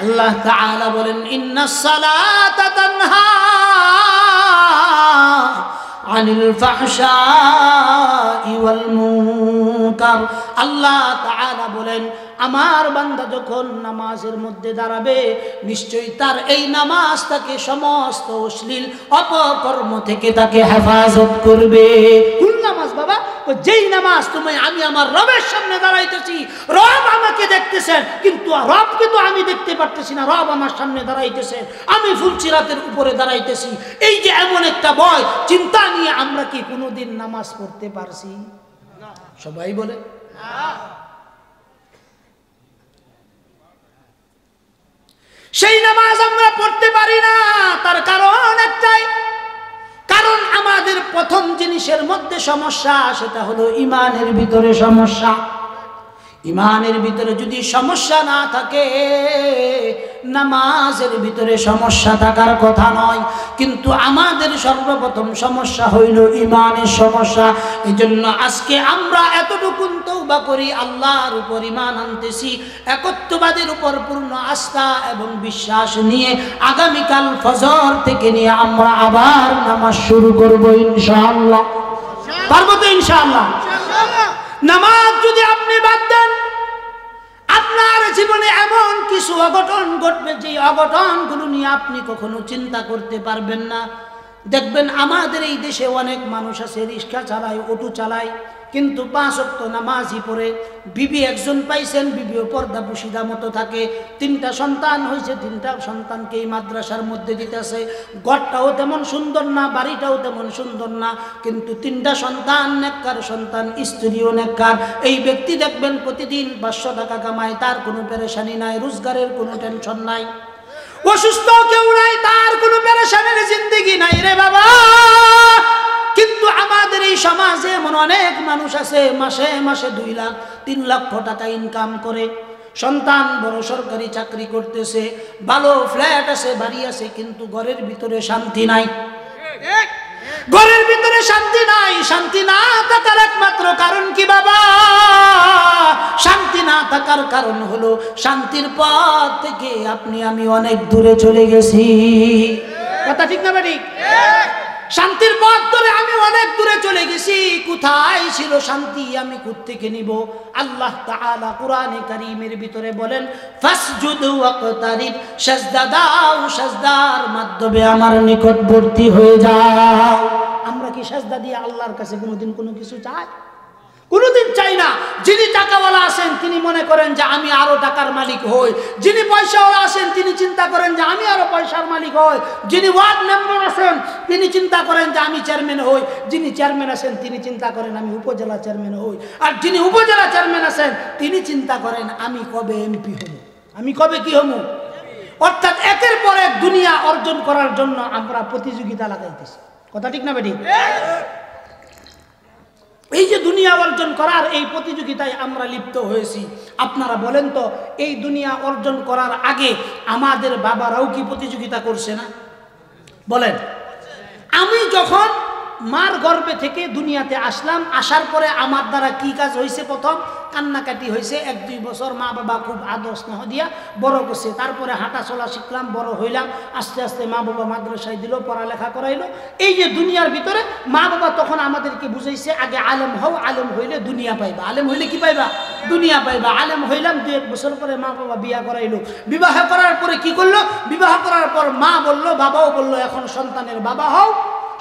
আল্লাহ তাআলা বলেন ইন্নাস সালাতা তানহা আনিল ফাহশাই ওয়াল মুনকার। আল্লাহ তাআলা বলেন আমার বান্দা যখন নামাজের মধ্যে দাঁড়াবে নিশ্চয়ই তার এই নামাজ তাকে সমস্ত অশ্লীল অপকর্ম থেকে তাকে হেফাজত করবে। কোন নামাজ বাবা? যেই নামাজ আমি আমার রবের সামনে দাঁড়াইতেছি, রব আমাকে দেখতেছেন কিন্তু রবকে তো আমি দেখতে পারতেছি না, রব আমার সামনে দাঁড়াইতেছেন, আমি ফুলসিরাতের উপরে দাঁড়াইতেছি। এই যে এমন একটা ভয় চিন্তা নিয়ে আমরা কি কোনোদিন নামাজ পড়তে পারছি? সবাই বলে না। সেই নামাজ আমরা পড়তে পারি না, তার কারণ একটাই, কারণ আমাদের প্রথম জিনিসের মধ্যে সমস্যা, সেটা হলো ইমানের ভিতরে সমস্যা। ইমানের ভিতরে যদি সমস্যা না থাকে নামাজের ভিতরে সমস্যা থাকার কথা নয়, কিন্তু আমাদের সর্বপ্রথম সমস্যা হইল ইমানের সমস্যা। এই জন্য আজকে আমরা এতটুকু তওবা করি, আল্লাহর উপর ঈমান আনতেছি, একত্ববাদের উপর পূর্ণ আস্থা এবং বিশ্বাস নিয়ে আগামীকাল ফজর থেকে নিয়ে আমরা আবার নামাজ শুরু করব ইনশাআল্লাহ। পারবো তো ইনশাআল্লাহ? নামাজ যদি আপনি বাদ দেন আপনার জীবনে এমন কিছু অঘটন ঘটবে যে অঘটনগুলো নিয়ে আপনি কখনো চিন্তা করতে পারবেন না। দেখবেন আমাদের এই দেশে অনেক মানুষ আছে রিক্সা চালায়, অটো চালায়, কিন্তু 5 ওয়াক্ত নামাজই পড়ে। বিবি একজন পাইছেন, বিবিও পর্দা পুশিদা মতো থাকে, 3টা সন্তান হয়েছে, 3টা সন্তানকে এই মাদ্রাসার মধ্যে দিতেছে, ঘরটাও তেমন সুন্দর না, বাড়িটাও তেমন সুন্দর না, কিন্তু 3টা সন্তান নেককার সন্তান, স্ত্রীও নেককার। এই ব্যক্তি দেখবেন প্রতিদিন 500 টাকা কামায়, তার কোনো পেরেশানি নাই, রোজগারের কোনো টেনশন নাই, অসুস্থ কেউ নাই, তার কোনো পেরেশানির জিন্দেগি নাই রে বাবা। কিন্তু আমাদের এই সমাজে এমন অনেক মানুষ আছে মাসে মাসে 2 লাখ 3 লক্ষ টাকা ইনকাম করে, সন্তান বড় সরকারি চাকরি করতেছে, ভালো ফ্ল্যাট আছে, বাড়ি আছে, কিন্তু ঘরের ভিতরে শান্তি নাই। ঘরের ভিতরে শান্তি নাই। শান্তি না থাকার একমাত্র কারণ কি বাবা? শান্তি না থাকার কারণ হলো শান্তির পথ থেকে আপনি আমি অনেক দূরে চলে গেছি। কথা ঠিক না বেঠিক? শান্তির পথ ধরে আমি অনেক দূরে চলে গেছি। কোথায় ছিল শান্তি? আমি কোত্থেকে নিব? আল্লাহ তাআলা কোরআনে কারীমের ভিতরে বলেন ফাসজুদু ওয়াকতারিব, সিজদা দাও, সিজদার মাধ্যমে আমার নিকটবর্তী হয়ে যাও। আমরা কি সিজদা দিয়ে আল্লাহর কাছে কোনোদিন কোনো কিছু চাই? কোনোদিন চাই না। যিনি টাকাওয়ালা আছেন তিনি মনে করেন যে আমি আরো টাকার মালিক হই, যিনি পয়সাওয়ালা আছেন তিনি চিন্তা করেন যে আমি আরো পয়সার মালিক হই, যিনি ওয়ার্ড মেম্বার আছেন তিনি চিন্তা করেন যে আমি চেয়ারম্যান হই, যিনি চেয়ারম্যান আছেন তিনি চিন্তা করেন আমি উপজেলা চেয়ারম্যান হই, আর যিনি উপজেলা চেয়ারম্যান আছেন তিনি চিন্তা করেন আমি কবে এমপি হব, আমি কবে কি হব। অর্থাৎ একের পর এক দুনিয়া অর্জন করার জন্য আমরা প্রতিযোগিতা লাগাইতেছি। কথা ঠিক না বেঠিক? এই যে দুনিয়া অর্জন করার এই প্রতিযোগিতায় আমরা লিপ্ত হয়েছি। আপনারা বলেন তো এই দুনিয়া অর্জন করার আগে আমাদের বাবারাও কি প্রতিযোগিতা করছে না? বলেন। আমি যখন মার গর্ভে থেকে দুনিয়াতে আসলাম, আসার পরে আমার দ্বারা কি কাজ হয়েছে? প্রথম কান্নাকাটি হয়েছে, 1-2 বছর মা বাবা খুব আদর স্নেহ দিয়া বড় করছে, তারপরে হাঁটা চলা শিখলাম, বড় হইলাম, আস্তে আস্তে মা বাবা মাদ্রাসায় দিল, পড়ালেখা করাইলো। এই যে দুনিয়ার ভিতরে মা বাবা তখন আমাদেরকে বুঝাইছে আগে আলেম হও, আলেম হইলে দুনিয়া পাইবা, আলেম হইলে কি পাইবা? দুনিয়া পাইবা। আলেম হইলাম, 2-1 বছর পরে মা বাবা বিয়া করাইলো। বিবাহ করার পরে কি করলো? বিবাহ করার পর মা বললো, বাবাও বললো এখন সন্তানের বাবা হও।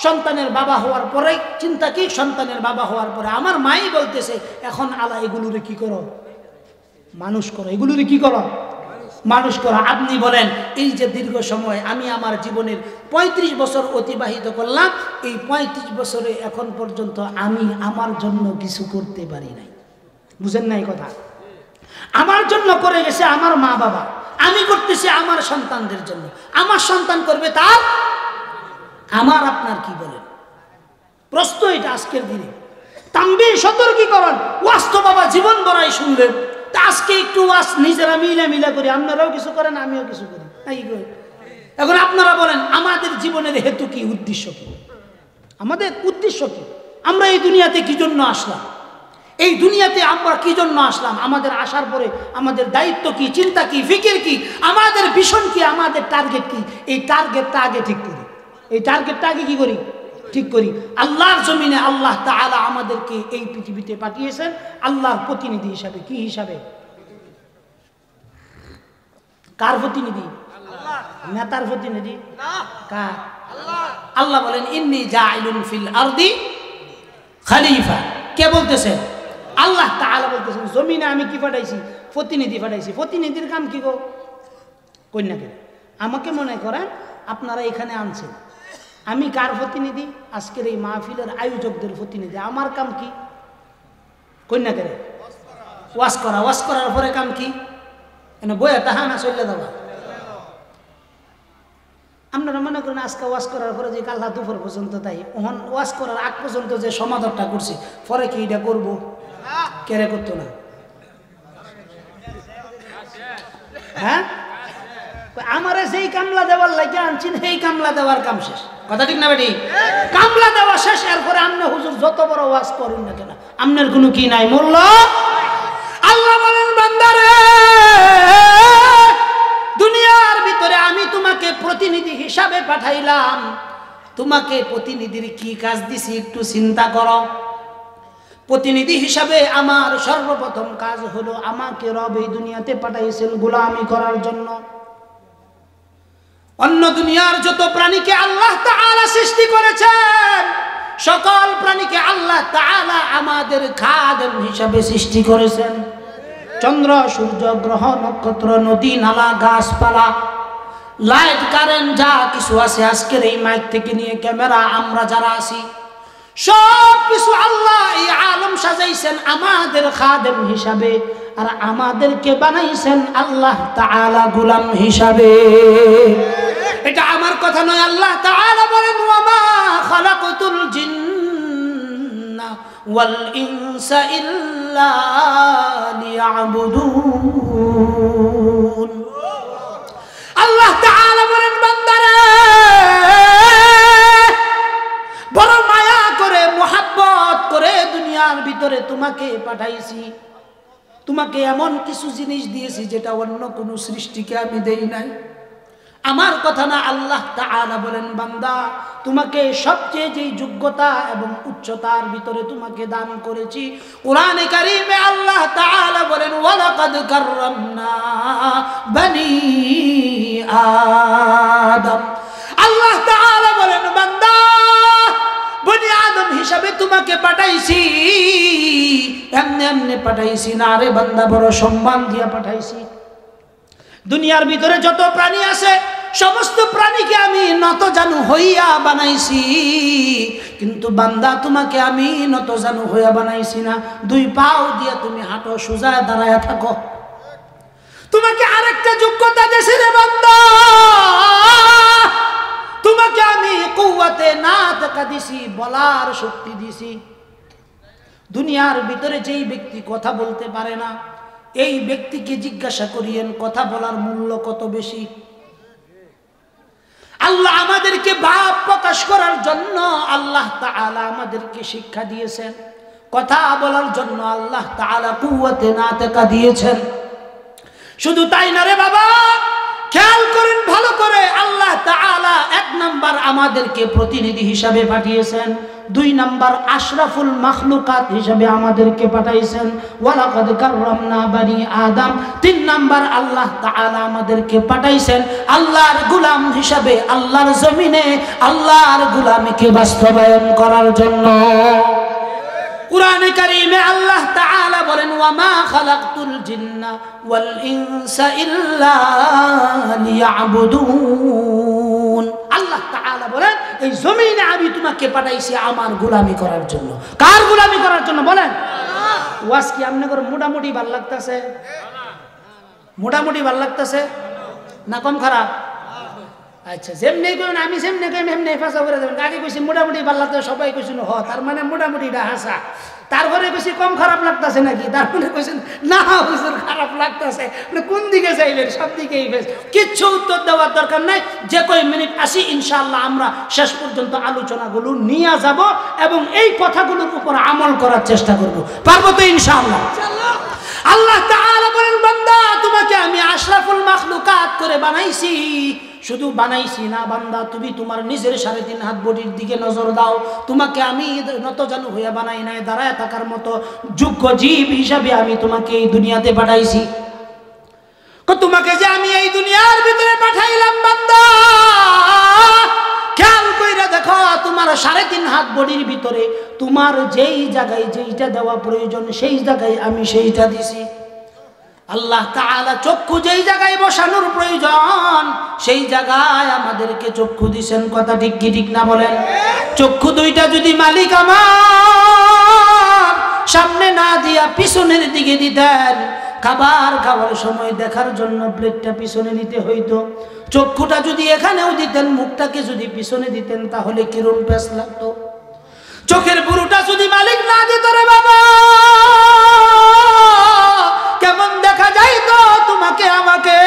সন্তানের বাবা হওয়ার পরে চিন্তা কি? সন্তানের বাবা হওয়ার পরে আমার মাই বলতেছে এখন আলা এগুলোরে কি করো? মানুষ করো। এগুলোরে কি করো? মানুষ করো। আপনি বলেন এই যে দীর্ঘ সময় আমি আমার জীবনের 35 বছর অতিবাহিত করলাম, এই 35 বছরে এখন পর্যন্ত আমি আমার জন্য কিছু করতে পারি নাই। বুঝেন নাই কথা? আমার জন্য করে গেছে আমার মা বাবা, আমি করতেছি আমার সন্তানদের জন্য, আমার সন্তান করবে তার। আমার আপনার কি বলেন? প্রশ্ন এটা আজকের দিনে। তানবীহ সতর্কীকরণ, ওয়াজ তো বাবা জীবন বড়াই শুনলেন, তা আজকে একটু ওয়াজ নিজেরা মিলা করি, আপনারাও কিছু করেন আমিও কিছু করি। এখন আপনারা বলেন আমাদের জীবনের হেতু কি, উদ্দেশ্য কি? আমাদের উদ্দেশ্য কি? আমরা এই দুনিয়াতে কি জন্য আসলাম? এই দুনিয়াতে আমরা কি জন্য আসলাম? আমাদের আসার পরে আমাদের দায়িত্ব কি, চিন্তা কি, ফিকির কি, আমাদের ভিশন কি, আমাদের টার্গেট কি? এই টার্গেটটা আগে ঠিক করি। এই টার্গেটটা আগে কি করি? ঠিক করি। আল্লাহর জমিনে আল্লাহ তাআলা আমাদেরকে এই পৃথিবীতে পাঠিয়েছেন আল্লাহর প্রতিনিধি হিসাবে। কি হিসাবে? কার প্রতিনিধি? নেতার প্রতিনিধি না। কার? আল্লাহ বলেন ইন্নী জাইলুন ফিল আরদি খলিফা। কে বলতেছেন? আল্লাহ তাআলা বলতেছেন জমিনে আমি কি পাঠাইছি? প্রতিনিধি পাঠাইছি। প্রতিনিধির কাম কি গো? কন্যা কে? আমাকে মনে করেন আপনারা এখানে আনছেন, আমি কার প্রতিনিধি? আজকের এই মাহফিলের আয়োজকদের প্রতিনিধি। আমার কাম কি? কন্যা কে? ওয়াজ করা। ওয়াজ করার পরে কাম কি? বইয়া তাহা না চলে দেওয়া। আপনারা মনে করেন আজকে ওয়াজ করার পরে যে কাল্লা দুপুর পর্যন্ত তাই ওহন ওয়াজ করার আগ পর্যন্ত যে সমাধানটা করছি পরে কি এটা করবো? কেড়ে করতো না। হ্যাঁ, আমারে যেই কামলা দেওয়ার লাগে আনছেন সেই কামলা দেওয়ার কাম শেষ। কথা ঠিক না বেটি? কামলা দেওয়া শেষ। এরপরে আপনি হুজুর যত বড় ওয়াজ করুন না কেন আপনার কোনো কি নাই, মূল্য। আল্লাহ বলেন বান্দারে দুনিয়ার ভিতরে আমি তোমাকে প্রতিনিধি হিসাবে পাঠাইলাম। তোমাকে প্রতিনিধির কি কাজ দিছি একটু চিন্তা করো। প্রতিনিধি হিসাবে আমার সর্বপ্রথম কাজ হলো আমাকে রব এই দুনিয়াতে পাঠাইছেন গোলামি করার জন্য। অন্য দুনিয়ার যত প্রাণীকে আল্লাহ তাআলা সৃষ্টি করেছেন সকল প্রাণীকে আল্লাহ তাআলা আমাদের খাদেম হিসাবে সৃষ্টি করেছেন। চন্দ্র সূর্য গ্রহ নক্ষত্র নদী নালা গাছপালা লাইট কারেন্ট যা কিছু আছে আজকের এই মাইক থেকে নিয়ে ক্যামেরা আমরা যারা আছি সব কিছু আল্লাহ এই আলম সাজাইছেন আমাদের খাদেম হিসাবে, আর আমাদেরকে বানাইছেন আল্লাহ তাআলা গোলাম হিসাবে। এটা আমার কথা নয়। আল্লাহ তাআলা বলেন ওয়ামা খালাকাতুল জিন্না ওয়াল ইনসা ইল্লা লিয়াবুদুন। আল্লাহ তাআলা বলেন বান্দারে বড় মায়া করে মোহাব্বত করে দুনিয়ার ভিতরে তোমাকে পাঠাইছি। তোমাকে এমন কিছু জিনিস দিয়েছি যেটা অন্য কোনো সৃষ্টিকে আমি দেই নাই। আমার কথা না, আল্লাহ তাআলা বলেন বান্দা তোমাকে সবচেয়ে যেই যোগ্যতা এবং উচ্চতার ভিতরে তোমাকে দান করেছি। কোরআনে কারীমে আল্লাহ তাআলা বলেন ওয়ালাকাদ কাররামনা বনি আদম। আল্লাহ তাআলা বলেন বান্দা বনি আদম হিসাবে তোমাকে পাঠাইছি। এমনি এমনি পাঠাইছি না রে বান্দা, বড় সম্মান দিয়া পাঠাইছি। দুনিয়ার ভিতরে যত প্রাণী আছে সমস্ত প্রাণীকে আমি নতজানু হইয়া বানাইছি, কিন্তু বান্দা তোমাকে আমি নতজানু হইয়া বানাইছি না। দুই পাও দিয়ে তুমি হাঁটো, সোজা দাঁড়ায়া থাকো। তোমাকে আরেকটা যোগ্যতা দিয়েছি রে বান্দা, তোমাকে আমি কুওয়াতে নাতকা দিছি, বলার শক্তি দিছি। দুনিয়ার ভিতরে যেই ব্যক্তি কথা বলতে পারে না এই ব্যক্তিকে জিজ্ঞাসা করিয়েন কথা বলার মূল্য কত বেশি। আল্লাহ আমাদেরকে ভাব প্রকাশ করার জন্য আল্লাহ তাআলা আমাদেরকে শিক্ষা দিয়েছেন। কথা বলার জন্য আল্লাহ তাআলা কুওয়াতে নাতকা দিয়েছেন। শুধু তাই না রে বাবা, খেয়াল করেন ভালো করে, আল্লাহ তাআলা এক নাম্বার আমাদেরকে প্রতিনিধি হিসাবে পাঠিয়েছেন, দুই নাম্বার আশরাফুল মাখলুকাত হিসাবে আমাদেরকে পাঠাইছেন ওয়ালাকাদ কাররামনা বনি আদম। তিন নাম্বার আল্লাহ তাআলা আমাদেরকে পাঠাইছেন আল্লাহর গোলাম হিসাবে আল্লাহর জমিনে আল্লাহর গোলামিকে বাস্তবায়ন করার জন্য। কুরআনে কারীমে আল্লাহ তাআলা বলেন ওয়ামা খালাকতুল জিন্না ওয়াল ইনসা ইল্লা লিয়াবুদুন। আল্লাহ তাআলা বলেন এই জমিনে আমি তোমাকে পাঠাইছি আমার গোলামি করার জন্য। কার গোলামি করার জন্য বলেন? ওয়াজ কি আপনাদের মোটামুটি ভালো লাগতেছে? মোটামুটি ভালো লাগতেছে না কম খারাপ? আচ্ছা, যেমনি করেন আমি যেমনি কই এমনি ফাঁসা করে দেবেন। আগে কইছি মোটামুটি ভালো লাগতেছে, সবাই কইছিল হ, তার মানে মোটামুটিটা হাসা। তারপরে কইছি কম খারাপ লাগতেছে নাকি, তারপরে কইছেন না হুজুর খারাপ লাগতেছে। কোন দিকে চাইলেন? সব দিকেই ফেস। কিচ্ছু উত্তর দেওয়ার দরকার নাই। যে কয় মিনিট আসি ইনশাআল্লাহ আমরা শেষ পর্যন্ত আলোচনাগুলো নিয়ে যাব এবং এই কথাগুলোর উপর আমল করার চেষ্টা করব। পারবো তো ইনশাআল্লাহ? আল্লাহ তাআলা বলেন বান্দা তোমাকে আমি আশরাফুল মাখলুকাত করে বানাইছি, শুধু বানাইছি না বান্দা, তুমি তোমার নিজের 3.5 হাত বডির দিকে নজর দাও। তোমাকে আমি নতজানু হইয়া বানাই নাই, দাঁড়ায় থাকার মতো যোগ্য জীব হিসাবে আমি তোমাকে এই দুনিয়াতে পাঠাইছি। তোমাকে যে আমি এই দুনিয়ার ভিতরে পাঠাইলাম বান্দা, খেয়াল কইরা দেখো তোমার 3.5 হাত বডির ভিতরে তোমার যেই জায়গায় যেইটা দেওয়া প্রয়োজন সেই জায়গায় আমি সেইটা দিছি। আল্লাহ তাআলা চক্ষু যেই জায়গায় বসানোর প্রয়োজন সেই জায়গায় আমাদেরকে চক্ষু দিছেন। কথা ঠিক কি ঠিক না বলেন? চক্ষু দুইটা যদি মালিক আমার সামনে না দিয়া পিছনের দিকে দিতেন, খাবার খাওয়ার সময় দেখার জন্য প্লেটটা পিছনে নিতে হইতো। চক্ষুটা যদি এখানেও দিতেন, মুখটাকে যদি পিছনে দিতেন, তাহলে কিরম পেঁচ লাগতো। চোখের পুরোটা যদি মালিক না দিত রে বাবা, কেমন দেখা যাইতো তোমাকে আমাকে।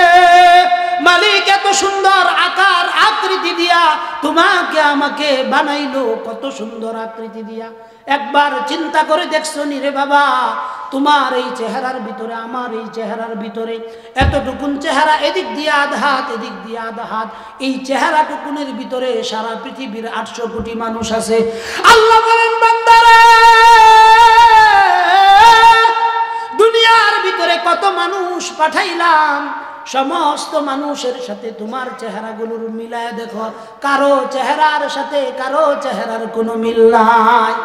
মালিক এত সুন্দর আকার আকৃতি দিয়া তোমাকে আমাকে বানাইলো, কত সুন্দর আকৃতি দিয়া। একবার চিন্তা করে দেখছো নি রে বাবা, তোমার এই চেহারার ভিতরে আমার এই চেহারার ভিতরে এতটুকুন চেহারা, এদিক দিয়ে আধা হাত এদিক দিয়ে আধা হাত, এই চেহারাটুকুনের ভিতরে সারা পৃথিবীর 800 কোটি মানুষ আছে। আল্লাহ বলেন বান্দারে, দুনিয়ার ভিতরে কত মানুষ পাঠাইলাম, সমস্ত মানুষের সাথে তোমার চেহারাগুলোর মিলায় দেখো, কারো চেহারার সাথে কারো চেহারার কোনো মিল নাই।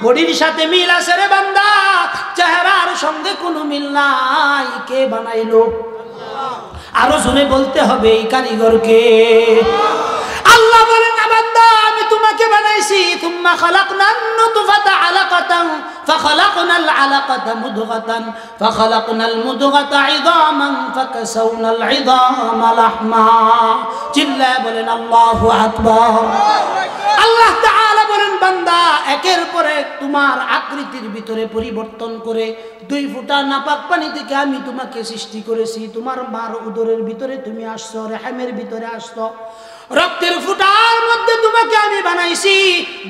বডির সাথে মিল আছে রে বান্দা, চেহারার সঙ্গে কোনো মিল নাই। কে বানাইলো? আরো জোরে বলতে হবে, এই কারিগরকে। আল্লাহ বলেন না বান্দা, আমি তোমাকে বানাইছি। তুম্মা খালাকনান নুতফাতা আলাকাতান ফাখালাকনাল আলাকাতা মুদগাতান ফাখালাকনাল মুদগাতা ইযামান ফাকাসাউনাল ইযামা লাহমা। চিল্লায় বলেন আল্লাহু আকবার। আল্লাহ তাআলা বলেন বান্দা, একের পর এক তোমার আকৃতির ভিতরে পরিবর্তন করে 2 ফোঁটা নাপাক পানি থেকে আমি তোমাকে সৃষ্টি করেছি। তোমার মার উদরের ভিতরে তুমি আসছো, রেহেমের ভিতরে আসছো, রক্তের ফুটার মধ্যে তোমাকে আমি বানাইছি,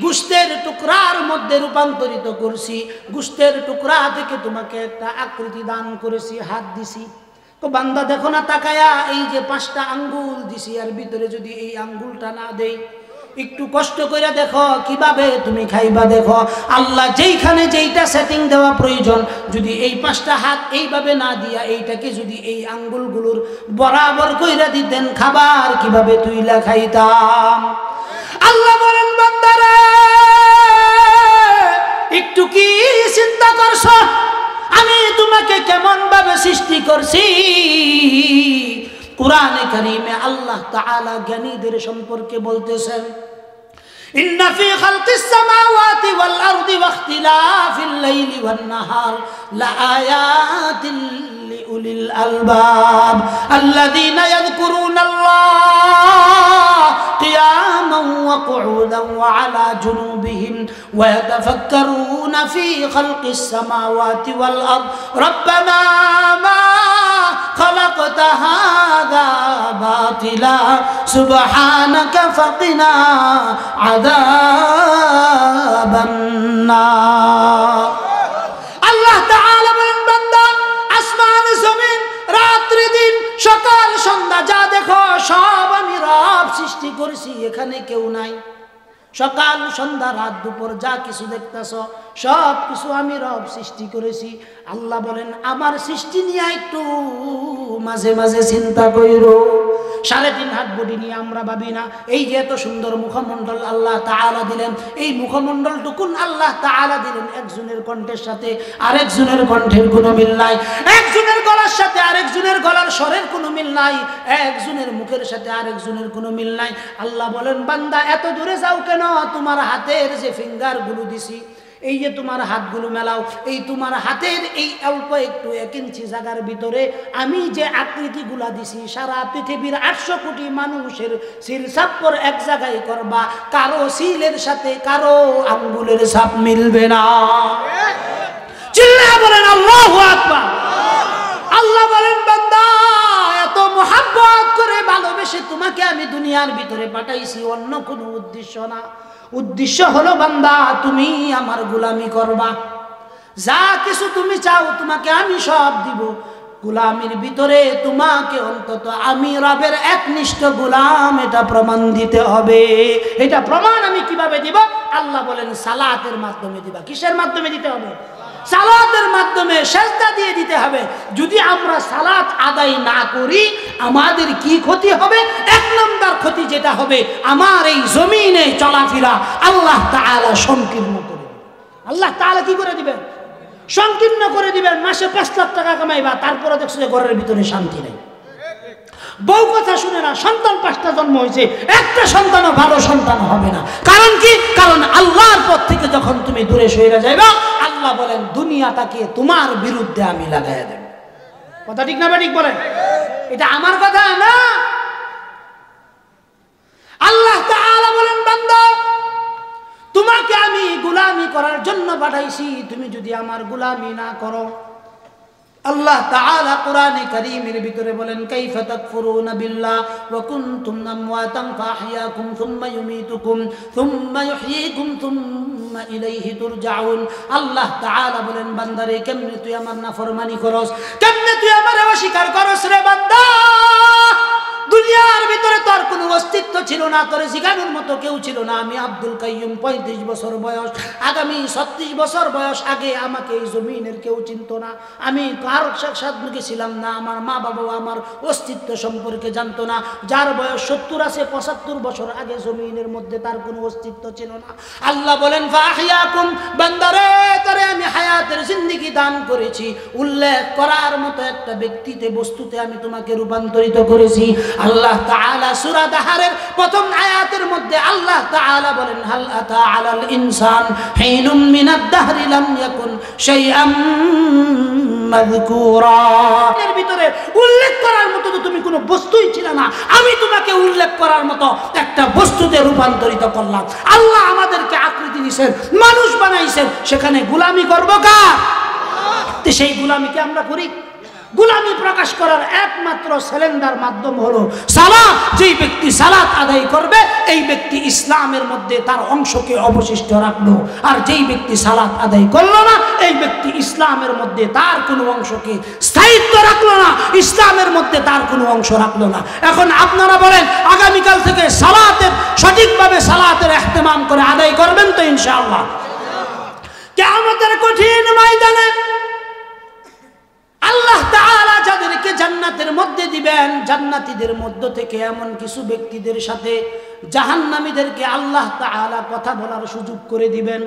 গোশতের টুকরার মধ্যে রূপান্তরিত করছি, গোশতের টুকরা থেকে তোমাকে একটা আকৃতি দান করেছি, হাত দিছি। তো বান্দা দেখো না তাকায়া, এই যে 5টা আঙ্গুল দিছি, আর ভিতরে যদি এই আঙ্গুলটা না দেই, একটু কষ্ট করে দেখো কিভাবে তুমি খাইবা। দেখো আল্লাহ যেইখানে যেইটা সেটিং দেওয়া প্রয়োজন, যদি এই 5টা হাত এইভাবে না দিয়া এইটাকে যদি এই আঙ্গুলগুলোর বরাবর কইরা দিতেন, খাবার কিভাবে তুইলা খাইতাম। আল্লাহ বলেন বান্দারে, একটু কি চিন্তা করছো আমি তোমাকে কেমন ভাবে সৃষ্টি করছি? কুরআনে কারীমে আল্লাহ তাআলা জ্ঞানীদের সম্পর্কে বলতেছেন, ইন্না ফি খালকিস সামাওয়াতি ওয়াল আরদি ওয়াখতিলাফিল লাইলি ওয়ান নাহার লাআয়াতিল লিউলিল আলবাব আল্লাযীনা ইয়াযকুরুনাল্লাহ কিয়ামান ওয়া কুউদান ওয়া আলা জুনুবিহিম ওয়া ইয়াতাফাক্কারুনা ফি খালকিস সামাওয়াতি ওয়াল আরদ রাব্বানা মা خلقت هذا باطلا سبحانك فقنا عذاب النار। আল্লাহ তাআলা বলেন বান্দা, আসমান জমিন রাত্রি দিন সকাল সন্ধ্যা যা দেখো সব আমি রব সৃষ্টি করেছি, এখানে কেউ নাই। সকাল সন্ধ্যা রাত দুপুর যা কিছু দেখতেছ সব কিছু আমি রব সৃষ্টি করেছি। আল্লাহ বলেন আমার সৃষ্টি নিয়ে একটু মাঝে মাঝে চিন্তা কইরো। 3.5 হাত বডি নিয়ে আমরা ভাবি না? এই যে এত সুন্দর মুখমণ্ডল আল্লাহ তাআলা দিলেন, এই মুখমণ্ডলটুকুন আল্লাহ তাআলা দিলেন একজনের কণ্ঠের সাথে আরেকজনের কণ্ঠের কোনো মিল নাই, একজনের গলার সাথে আরেকজনের গলার স্বরের কোনো মিল নাই, একজনের মুখের সাথে আরেকজনের কোনো মিল নাই। আল্লাহ বলেন বান্দা এত দূরে যাও কেন? তোমার হাতের যে ফিঙ্গার গুলো দিছি, এই যে তোমার হাতগুলো মেলাও, এই তোমার হাতের এই অল্প একটু 1 ইঞ্চি জায়গার ভিতরে আমি যে আকৃতিগুলা দিছি, সারা পৃথিবীর 800 কোটি মানুষের সিল ছাপ এক জায়গায় করবা, কারো সিলের সাথে কারো আঙ্গুলের ছাপ মিলবে না। চিল্লায়া বলেন আল্লাহু আকবার। আল্লাহ বলেন বান্দা এত মোহাব্বত করে ভালোবেসে তোমাকে আমি দুনিয়ার ভিতরে পাঠাইছি, অন্য কোনো উদ্দেশ্য না। উদ্দেশ্য হলো বান্দা তুমি আমার গোলামি করবা, যা কিছু তুমি চাও তোমাকে আমি সব দিব। গোলামির ভিতরে তোমাকে অন্তত আমি রবের একনিষ্ঠ গোলাম এটা প্রমাণ দিতে হবে। এটা প্রমাণ আমি কিভাবে দিব? আল্লাহ বলেন সালাতের মাধ্যমে দিবা। কিসের মাধ্যমে দিতে হবে? সালাতের মাধ্যমে, সেজদা দিয়ে দিতে হবে। যদি আমরা সালাত আদায় না করি আমাদের কি ক্ষতি হবে? এক নম্বর ক্ষতি যেটা হবে, আমার এই জমিনে চলাফেরা আল্লাহ তাআলা সংকীর্ণ করে দিবেন। আল্লাহ তাআলা কি করে দিবেন? সংকীর্ণ করে দিবেন। মাসে 5 লাখ টাকা কামাইবা, তারপরে দেখছো যে ঘরের ভিতরে শান্তি নেই। বউ কথা শুনে না, সন্তান 5টা জন্ম হয়েছে, একটা সন্তানও ভালো সন্তান হবে না। কারণ কি? কারণ আল্লাহর পথ থেকে যখন তুমি দূরে সরে যাইবা, আল্লাহ বলেন দুনিয়াটাকে তোমার বিরুদ্ধে আমি লাগাইয়া দেব। কথা ঠিক না ঠিক বলেন? এটা আমার কথা না। আল্লাহ তাআলা বলেন বান্দা তোমাকে আমি গোলামি করার জন্য পাঠাইছি, তুমি যদি আমার গোলামি না করো। আল্লাহ তাআলা কোরআনে কারীমের ভিতরে বলেন কাইফা তাকফুরুনা বিল্লাহ ওয়া কুনতুম আমওয়াতান ফাহইয়াকুম সুম্মা ইউমীতুকুম সুম্মা ইউহয়ীকুম সুম্মা ইলাইহি তুরজাউন। আল্লাহ তাআলা বলেন বান্দারে কেমনে তুই আমার নাফরমানি করস, কেমনে তুই আমারে অস্বীকার করস রে বান্দা? দুনিয়ার ভিতরে তোর কোনো অস্তিত্ব ছিল না, তোর শিখানোর মতো কেউ ছিল না। আমি আব্দুল কাইয়ুম 35 বছর বয়স, আগামী 36 বছর বয়স আগে আমাকে এই জমিনের কেউ চিনত না। আমি কারোর সাথে ছিলাম না, আমার মা বাবা আমার অস্তিত্ব সম্পর্কে জানতো না। যার বয়স 70 আছে 75 বছর আগে জমিনের মধ্যে তার কোনো অস্তিত্ব ছিল না। আল্লাহ বলেন ফাহিয়াকুম, বান্দারে তোরে আমি হায়াতের জিন্দেগি দান করেছি, উল্লেখ করার মতো একটা ব্যক্তিতে বস্তুতে আমি তোমাকে রূপান্তরিত করেছি। আল্লাহ তাআলা সূরা দাহারের প্রথম আয়াতের মধ্যে আল্লাহ তাআলা বলেন হাল আতা আলাল ইনসান হিনুম মিনাদ দাহরি লাম ইয়াকুন শাইআম মাযকুরা। এর ভিতরে উল্লেখ করার মতো তো তুমি কোনো বস্তুই ছিল না, আমি তোমাকে উল্লেখ করার মতো একটা বস্তুতে রূপান্তরিত করলাম। আল্লাহ আমাদেরকে আকৃতি দিয়েছেন, মানুষ বানাইছেন, সেখানে গোলামি করব কার? তো সেই গোলামিকে আমরা করি। গোলামি প্রকাশ করার একমাত্র সিলিন্ডার মাধ্যম হলো সালাত। যেই ব্যক্তি সালাত আদায় করবে এই ব্যক্তি ইসলামের মধ্যে তার অংশকে অবশিষ্ট রাখলো, আর যেই ব্যক্তি সালাত আদায় করলো না এই ব্যক্তি ইসলামের মধ্যে তার কোনো অংশকে স্থায়িত্ব রাখলো না, ইসলামের মধ্যে তার কোনো অংশ রাখলো না। এখন আপনারা বলেন আগামীকাল থেকে সালাতের সঠিকভাবে সালাতের ইহতিমাম করে আদায় করবেন তো ইনশাআল্লাহ? কিয়ামতের কঠিন ময়দানে আল্লাহ তাআলা যাদেরকে জান্নাতের মধ্যে দিবেন, জান্নাতীদের মধ্য থেকে এমন কিছু ব্যক্তিদের সাথে জাহান্নামীদেরকে আল্লাহ তাআলা কথা বলার সুযোগ করে দিবেন।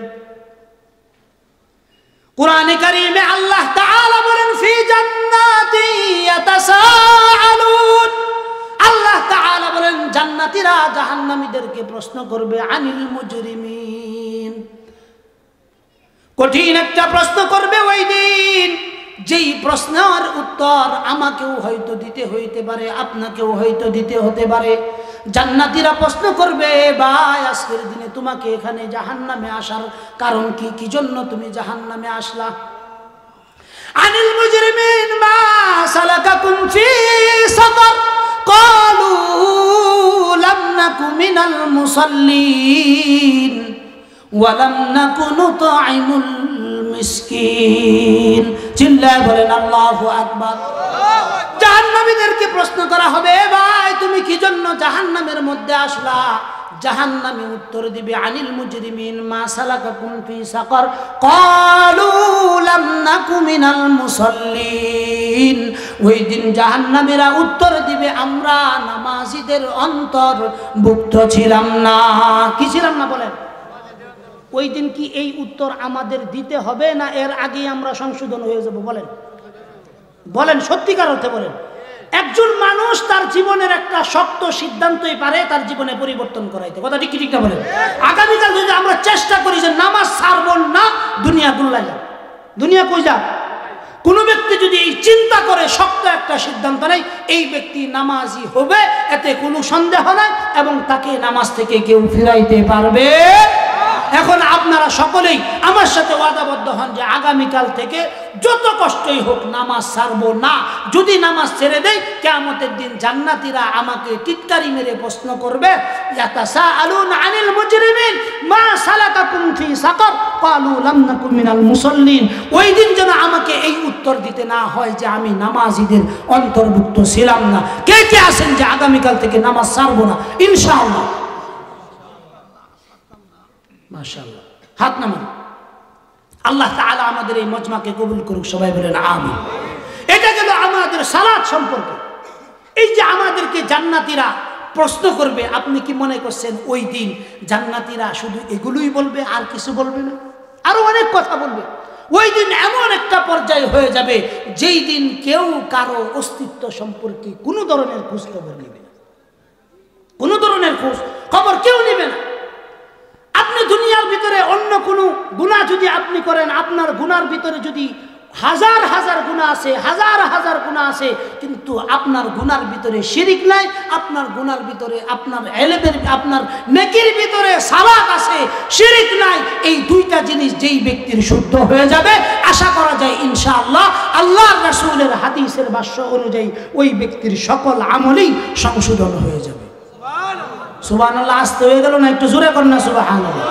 কোরআনে কারীমে আল্লাহ তাআলা বলেন ফি জান্নাতি ইয়াতাসাআলুন। আল্লাহ তাআলা বলেন জান্নাতীরা জাহান্নামীদেরকে প্রশ্ন করবে আনিল মুজরিমিন। কঠিন একটা প্রশ্ন করবে ওই দিন, যেই প্রশ্নের উত্তর আমাকেও হয়তো দিতে হইতে পারে, আপনাকেও হয়তো দিতে হতে পারে। জান্নাতীরা প্রশ্ন করবে ভাই আজকের দিনে তোমাকে এখানে জাহান্নামে আসার কারণ কি, কি জন্য তুমি জাহান্নামে আসলা? আনিল মুজরিমিন মা সালাকাকুম ফি সাকার ক্বালু লাম নাকু মিনাল মুসাল্লিন ওয়া লাম নাকু নুতঈমুল মিসকিন। চিল্লায় বলেন আল্লাহু আকবার। জাহান্নামীদেরকে প্রশ্ন করা হবে ভাই তুমি কি জন্য জাহান্নামের মধ্যে আসলা? জাহান্নামী উত্তর দিবে আনিল মুজরিমিন মা সালাকাকুম ফি সাকার ক্বালু লাম নাকু মিনাল মুসাল্লিন। ওই দিন জাহান্নামীরা উত্তর দিবে আমরা নামাজীদের অন্তর্ভুক্ত ছিলাম না। কি ছিলাম না বলেন? ওই দিন কি এই উত্তর আমাদের দিতে হবে না এর আগেই আমরা সংশোধন হয়ে যাব? বলেন বলেন, সত্যিকার অর্থে বলেন। একজন মানুষ তার জীবনের একটা শক্ত সিদ্ধান্তই পারে তার জীবনে পরিবর্তন করাইতে। কথা ঠিক ঠিক না বলেন? আগামীকাল যদি আমরা চেষ্টা করি যে নামাজ ছাড়ব না, দুনিয়া গুল্লাই যাবে। দুনিয়া কই যাক? কোন ব্যক্তি যদি এই চিন্তা করে শক্ত একটা সিদ্ধান্ত নেয় এই ব্যক্তি নামাজি হবে, এতে কোনো সন্দেহ নাই, এবং তাকে নামাজ থেকে কেউ ফিরাইতে পারবে। এখন আপনারা সকলেই আমার সাথে ওয়াদাবদ্ধ হন যে আগামীকাল থেকে যত কষ্টই হোক নামাজ ছাড়বো না। যদি নামাজ ছেড়ে দেই কিয়ামতের দিন জান্নাতীরা আমাকে টিটকারি মেরে প্রশ্ন করবে, ইয়াতাসাআলুনা আনিল মুজরিমিন মা সালাকাকুম ফি সাকার ক্বালু লাম নাকু মিনাল মুসাল্লিন। ওই দিন যেন আমাকে এই উত্তর দিতে না হয় যে আমি নামাজীদের অন্তর্ভুক্ত ছিলাম না। কে কে আছেন যে আগামীকাল থেকে নামাজ ছাড়বো না ইনশাআল্লাহ? মাশাআল্লাহ, হাত নামান। আল্লাহ তাআলা আমাদের এই মজমাকে কবুল করুক, সবাই বলেন আমিন। এটা গেল আমাদের সালাত সম্পর্কে। এই যে আমাদেরকে জান্নাতীরা প্রশ্ন করবে, আপনি কি মনে করছেন ওই দিন জান্নাতীরা শুধু এগুলোই বলবে আর কিছু বলবে না? আরো অনেক কথা বলবে। ওই দিন এমন একটা পর্যায়ে হয়ে যাবে যেই দিন কেউ কারো অস্তিত্ব সম্পর্কে কোনো ধরনের খোঁজ খবর নেবে না, কোনো ধরনের খোঁজ খবর কেউ নেবে না। আপনি দুনিয়ার ভিতরে অন্য কোনো গুনাহ যদি আপনি করেন, আপনার গুনার ভিতরে যদি হাজার হাজার গুনাহ আছে, হাজার হাজার গুনাহ আছে, কিন্তু আপনার গুনার ভিতরে শিরিক নাই, আপনার গুনার ভিতরে আপনার ইলমের আপনার নেকির ভিতরে সালাত আছে, শিরিক নাই, এই দুইটা জিনিস যেই ব্যক্তির শুদ্ধ হয়ে যাবে, আশা করা যায় ইনশাআল্লাহ আল্লাহর রাসূলের হাদিসের ভাষ্য অনুযায়ী ওই ব্যক্তির সকল আমলই সংশোধন হয়ে যাবে। সুবহানাল্লাহ। আসতে হয়ে গেল না? একটু জোরে করেন না সুবহানাল্লাহ।